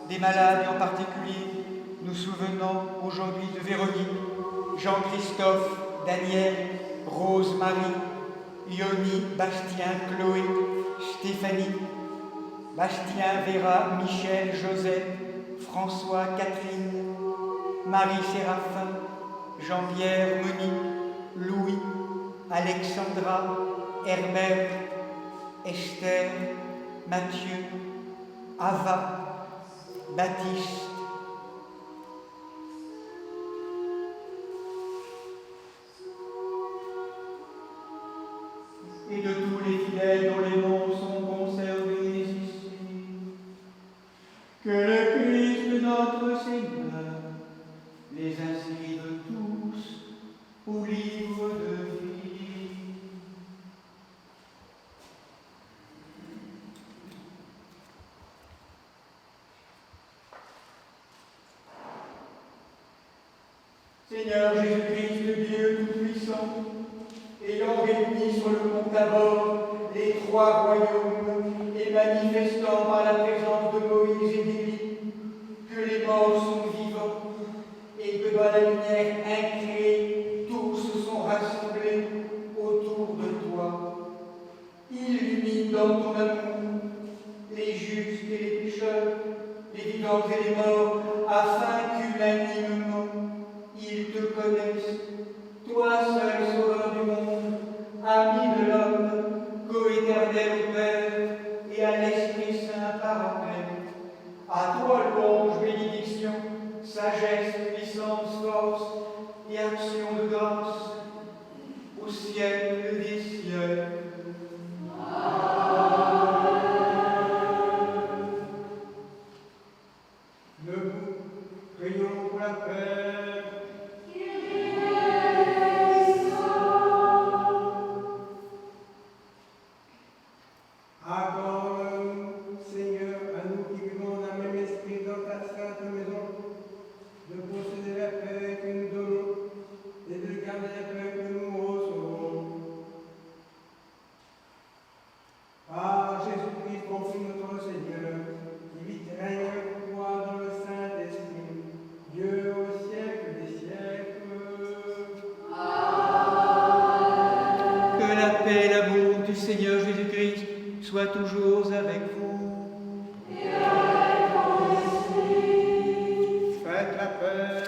des malades en particulier, nous souvenons aujourd'hui de Véronique, Jean-Christophe, Daniel, Rose-Marie, Ioni, Bastien, Chloé, Stéphanie, Bastien, Vera, Michel, Joseph, François, Catherine, Marie-Séraphin, Jean-Pierre, Monique, Louis, Alexandra, Herbert, Esther, Mathieu, Ava, Baptiste, et de tous les fidèles dont les noms sont conservés ici, que le Christ notre Seigneur les inscrive tous au livre de vie. Seigneur Jésus-Christ, le Dieu Tout-Puissant, ayant réuni sur le mont Tabor les trois royaumes et manifestant par la présence de Moïse et d'Élie que les morts sont vivants et que dans la lumière incréée tous sont rassemblés autour de toi. Illumine dans ton amour les justes et les pécheurs, les vivants et les morts, afin qu'unanimement ils te connaissent, toi seul sauveur du monde, ami de l'homme, coéternel au Père et à l'Esprit Saint paraclet. À toi louange, bénédiction, sagesse, puissance, force et action de grâce, au siècle des siècles. Debout, prions pour la paix. Accorde-nous, Seigneur, à nous qui vivons dans le même esprit dans ta sainte maison, de posséder la paix que nous donnons et de garder la paix que nous recevons. Par Jésus-Christ, ton Fils notre Seigneur, qui vit et règne avec toi dans le Saint-Esprit, Dieu au siècle des siècles. Que la paix et l'amour du Seigneur Jésus-Christ soient toujours avec vous. Faites la paix.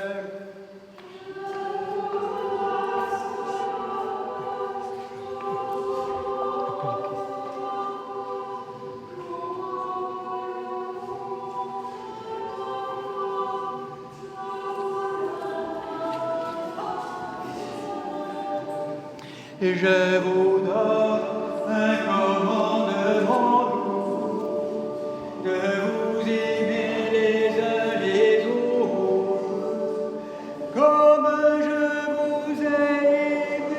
Et je vous donne un commandement nouveau, de vous aimer les uns les autres, comme je vous ai aimé.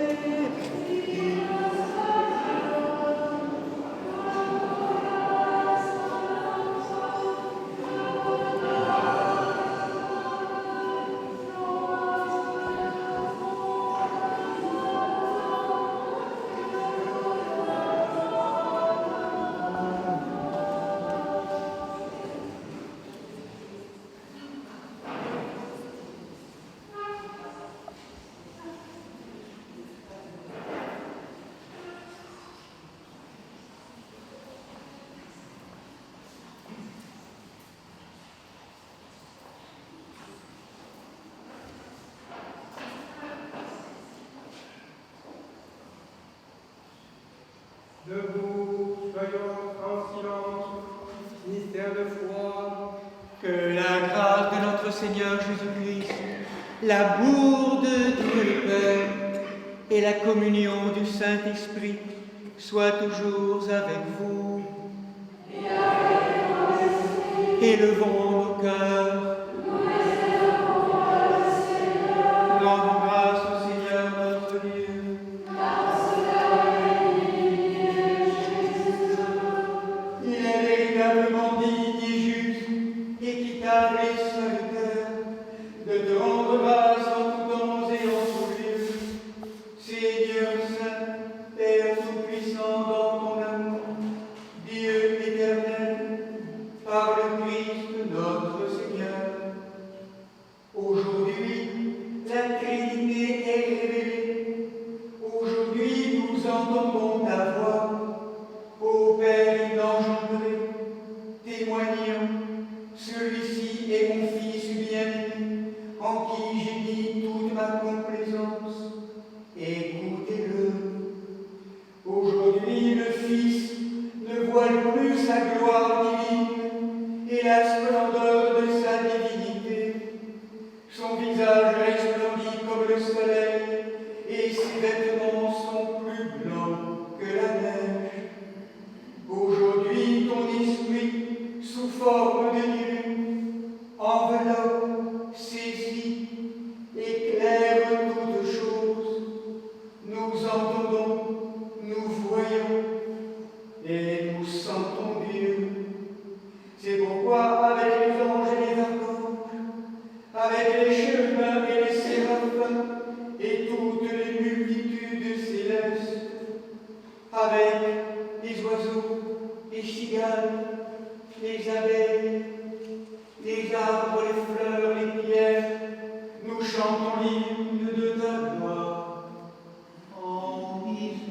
Debout, soyons en silence, mystère de foi. Que la grâce de notre Seigneur Jésus-Christ, l'amour de Dieu le Père et la communion du Saint-Esprit soient toujours avec vous. Élevons nos cœurs. Rendons grâce au Seigneur notre Dieu. Il est véritablement digne et juste, équitable et salutaire, de te rendre grâce en tout temps et en tout lieu. Seigneur Saint, Père Tout-Puissant dans ton amour, Dieu éternel, par le Christ notre Seigneur. Aujourd'hui, la Trinité avec les oiseaux, les cigales, les abeilles, les arbres, les fleurs, les pierres, nous chantons l'hymne de ta gloire en disant.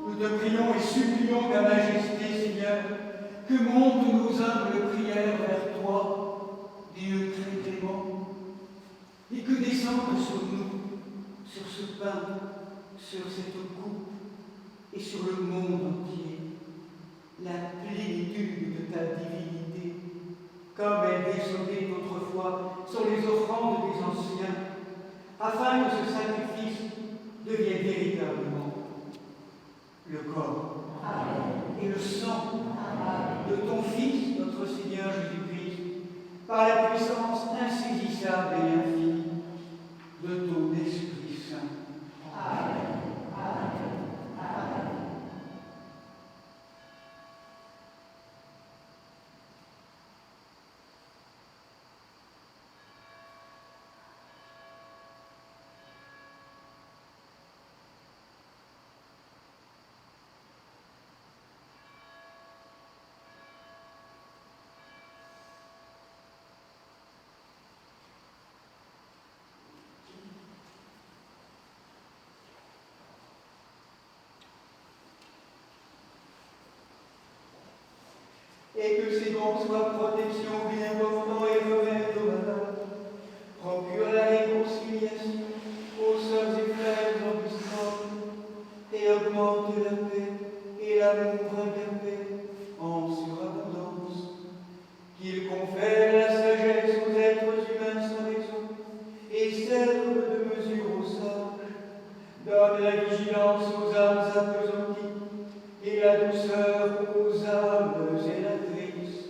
Nous te prions et supplions ta majesté, Seigneur, que montent nos humbles prières vers toi, Dieu très clément, et que descende sur nous, sur ce pain, sur cette coupe et sur le monde entier, la plénitude de ta divinité, comme elle descendait autrefois sur les offrandes des anciens, afin que ce sacrifice devienne véritablement le corps et le sang de ton Fils, notre Seigneur Jésus-Christ, par la puissance ainsi que ces dons soient protection, bien-portant et remède aux malades. Procure la réconciliation aux sœurs et frères en Christ et augmente la paix et l'amour agapé en surabondance. Qu'il confère la sagesse aux êtres humains sans raison et serve de mesure aux sages. Donne la vigilance aux âmes appesanties et la douceur aux âmes zélatrices.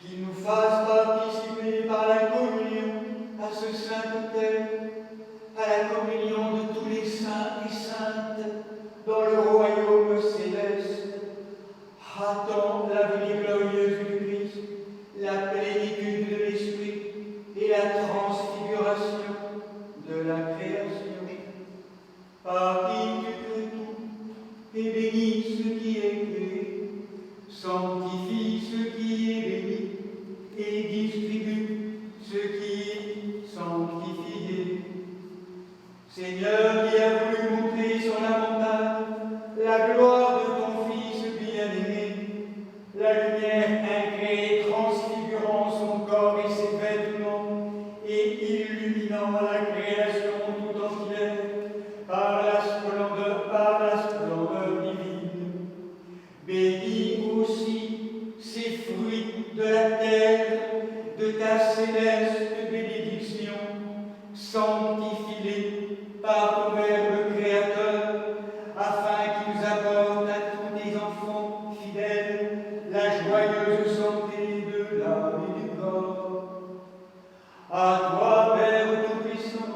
Qu'il nous fasse participer par la communion à ce saint autel, à la communion de tous les saints et saintes dans le royaume céleste. Attends la venue glorieuse du Christ, la plénitude de l'Esprit et la transfiguration de la création. Par qui tu crées tout et bénis ce qui est créé, sanctifie ce qui est béni et distribue ce qui est sanctifié. Seigneur, qui a voulu montrer sur la montagne la gloire de ton Fils bien-aimé, la lumière incréée transfigurant son corps et ses vêtements et illuminant la création tout entière par la splendeur divine. Bénis aussi ces fruits de la terre, de ta céleste bénédiction, sanctifie-les par ton Verbe créateur, afin qu'il nous apporte à tous tes enfants fidèles la joyeuse santé de l'âme et du corps. À toi, Père Tout-Puissant,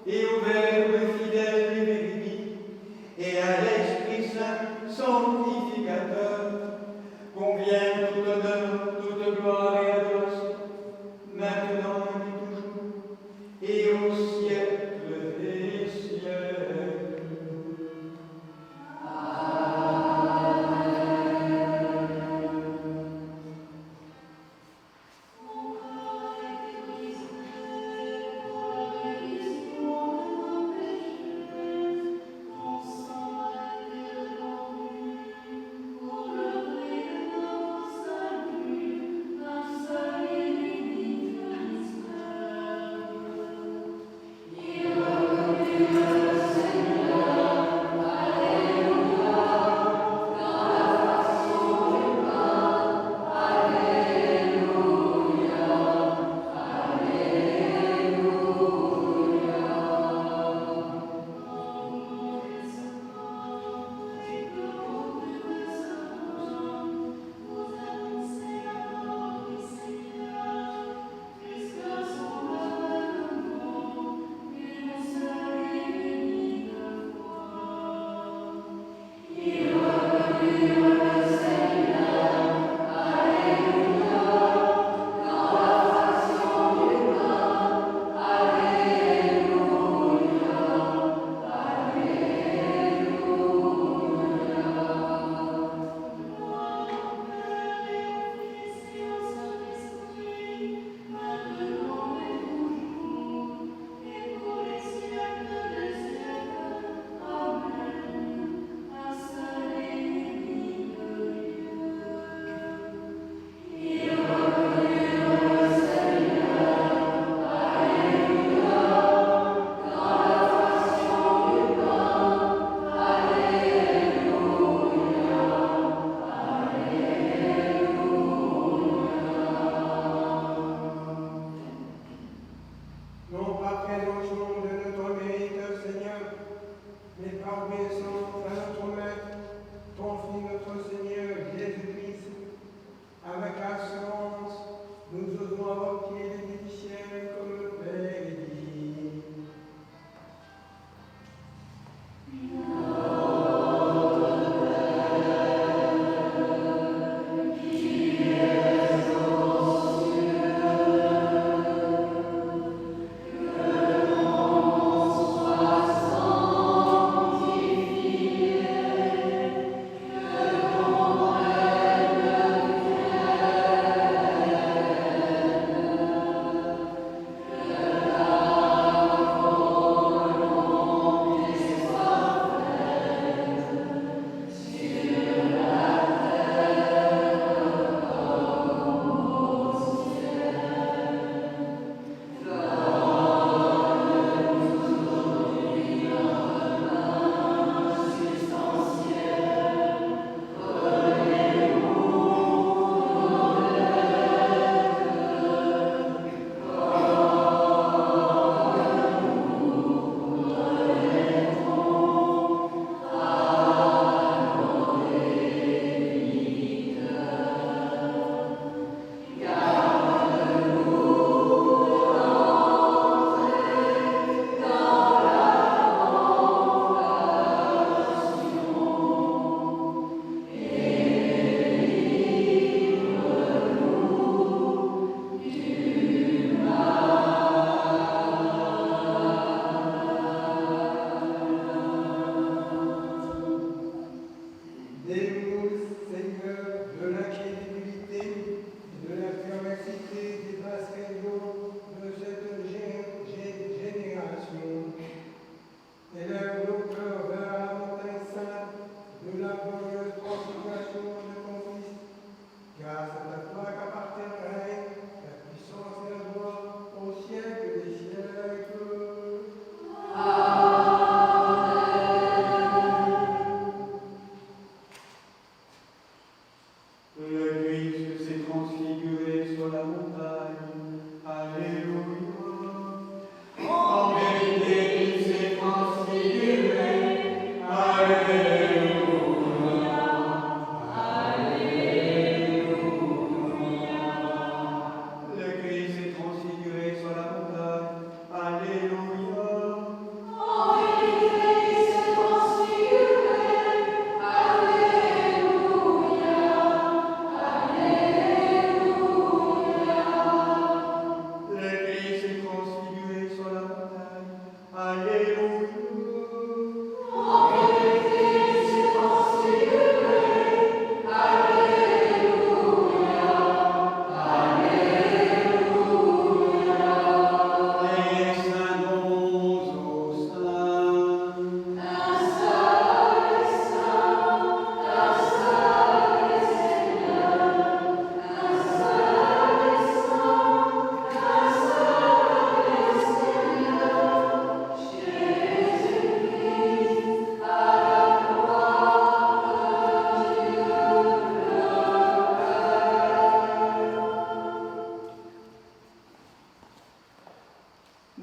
et au Verbe fidèle et véridique, et à l'Esprit Saint sanctificateur, convient tout honneur, toute gloire et adoration, maintenant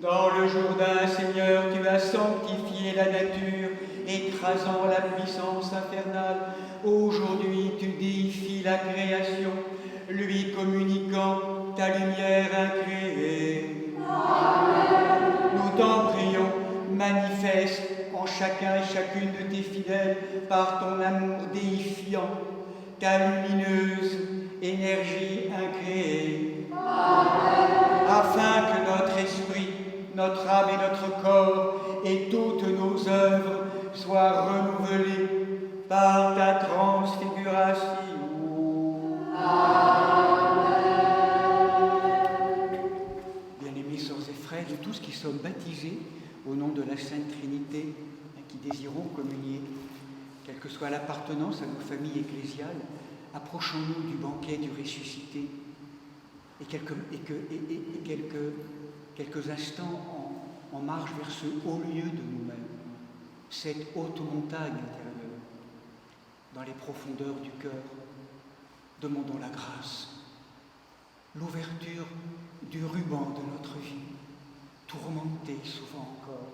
Dans le Jourdain, Seigneur, tu as sanctifié la nature, écrasant la puissance infernale. Aujourd'hui, tu déifies la création, lui communiquant ta lumière incréée. Nous t'en prions, manifeste en chacun et chacune de tes fidèles, par ton amour déifiant, ta lumineuse énergie incréée, afin que notre esprit, notre âme et notre corps et toutes nos œuvres soient renouvelés par ta transfiguration. Bien-aimés sœurs et frères, nous tous qui sommes baptisés au nom de la Sainte Trinité, qui désirons communier, quelle que soit l'appartenance à nos familles ecclésiales, approchons-nous du banquet du ressuscité et quelques instants en marche vers ce haut lieu de nous-mêmes, cette haute montagne intérieure, dans les profondeurs du cœur. Demandons la grâce, l'ouverture du ruban de notre vie, tourmenté souvent encore,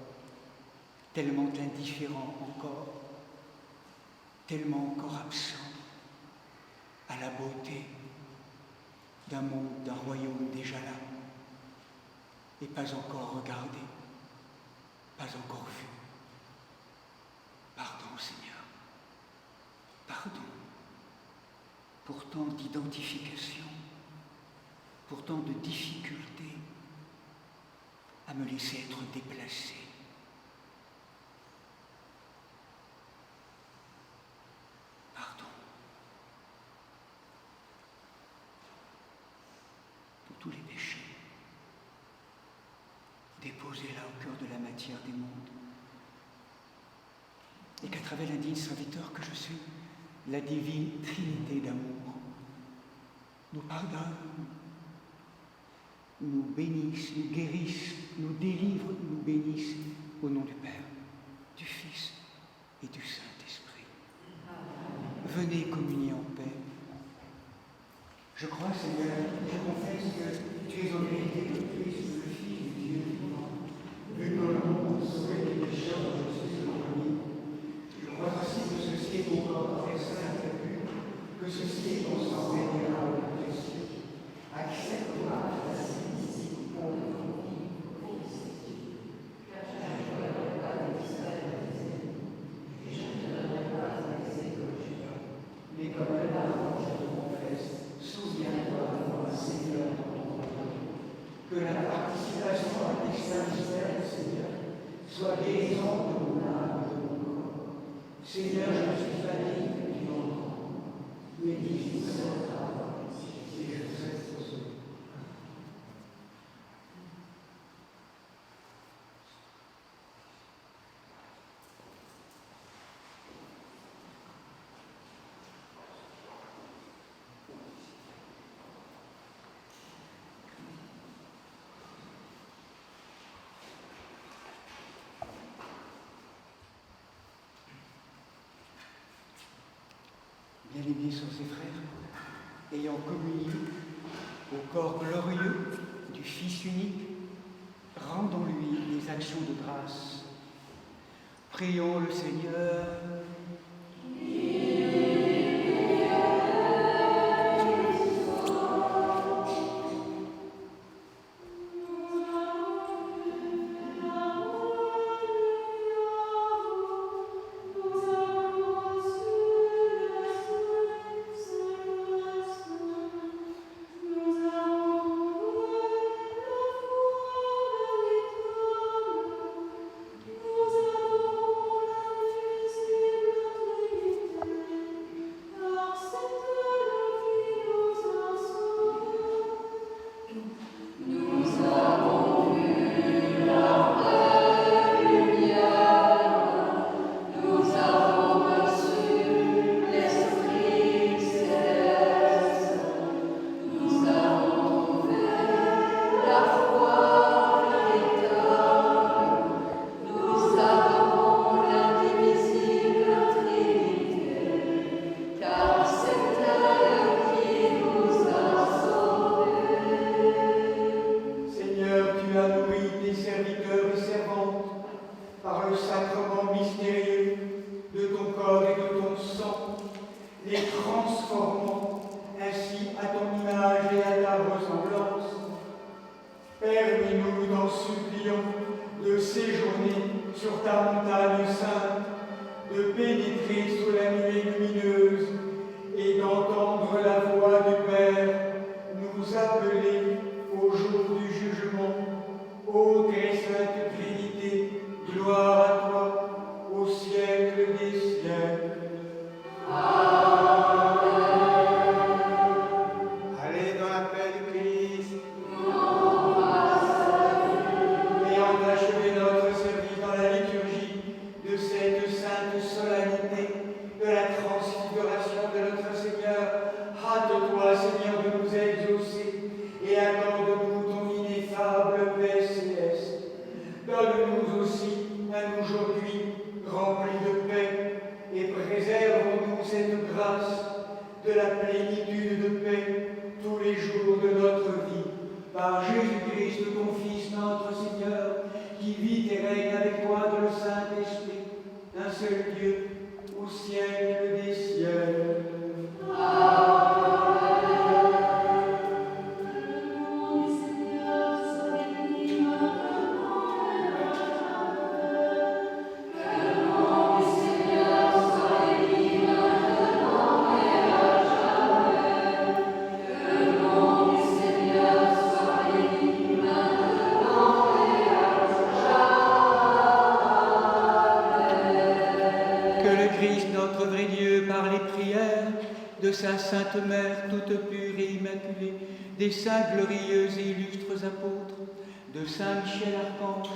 tellement indifférent encore, tellement encore absent à la beauté d'un monde, d'un royaume déjà là, et pas encore regardé, pas encore vu. Pardon, Seigneur, pardon pour tant d'identification, pour tant de difficultés à me laisser être déplacé. Pardon pour tous les péchés déposés là au cœur de la matière des mondes, et qu'à travers l'indigne serviteur que je suis, la divine Trinité d'amour nous pardonne, nous bénisse, nous guérisse, nous délivre, nous bénisse au nom du Père, du Fils et du Saint-Esprit. Venez communier en paix. Je crois, Seigneur, je confesse que tu es en vérité le Christ, le Fils du Dieu vivant, venu dans le monde pour sauver les pécheurs dont je suis le premier. Je crois aussi que ceci est mon corps très saint et pur, que ceci est mon sang vénérable et précieux. Accepte-moi la simplicité pour le mais comme un arbre, je te confesse, souviens-toi de moi, Seigneur, que la participation à tes saints mystères, Seigneur, soit guérison de mon âme et de mon corps. Seigneur, je suis fatigué du monde, mais dis cette parole, et je reste sauvé. Bien-aimés sœurs et frères, ayant communié au corps glorieux du Fils unique, rendons-lui des actions de grâce. Prions le Seigneur. Nous avons supplions de séjourner sur ta montagne sainte, de pénétrer sous la nuée lumineuse et d'entendre la voix du Père nous appeler au jour du jugement. Ô très sainte Trinité, gloire à toi au siècle des siècles. Allez dans la paix du Christ. Ayant achevé notre service dans la liturgie de cette sainte solennité de la transfiguration de notre Seigneur, hâte-toi, Seigneur, de nous exaucer et accorde-nous ton ineffable paix céleste. Donne-nous aussi un aujourd'hui rempli de paix et préservons-nous cette grâce de la plénitude de paix tous les jours de notre vie. Par Jésus-Christ, ton Fils, notre Seigneur, qui vit et règne avec toi dans le Saint-Esprit, un seul Dieu, au siècle des siècles. Sa Sainte Mère, toute pure et immaculée, des saints glorieux et illustres apôtres, de Saint Michel Archange,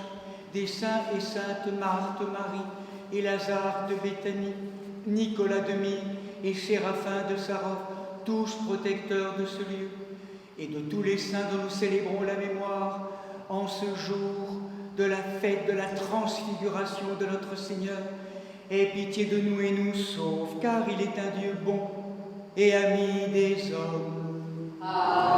des saints et saintes Marthe Marie et Lazare de Béthanie, Nicolas de Myre et Séraphin de Sarov, tous protecteurs de ce lieu, et de tous les saints dont nous célébrons la mémoire en ce jour de la fête de la transfiguration de notre Seigneur. Aie pitié de nous et nous sauve, car il est un Dieu bon et ami des hommes. Amen.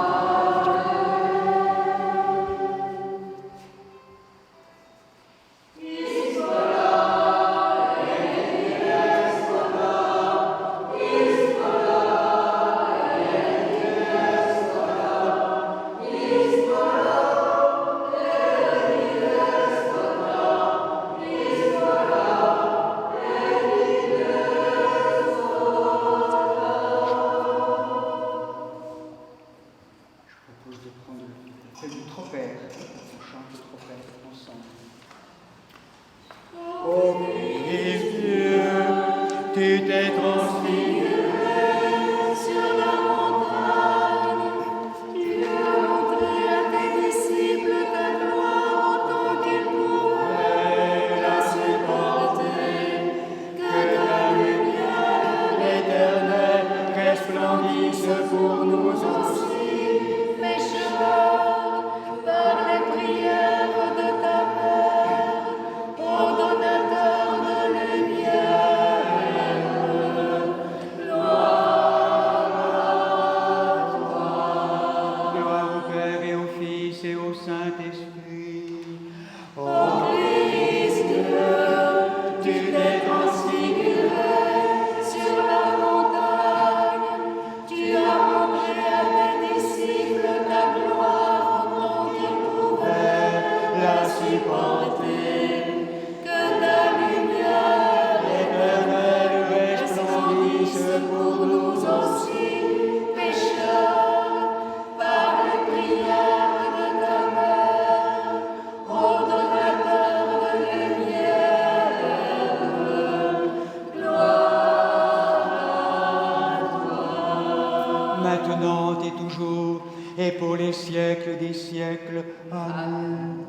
maintenant et toujours, et pour les siècles des siècles. Amen.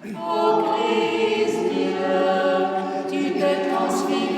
Ô Christ, tu t'es transfiguré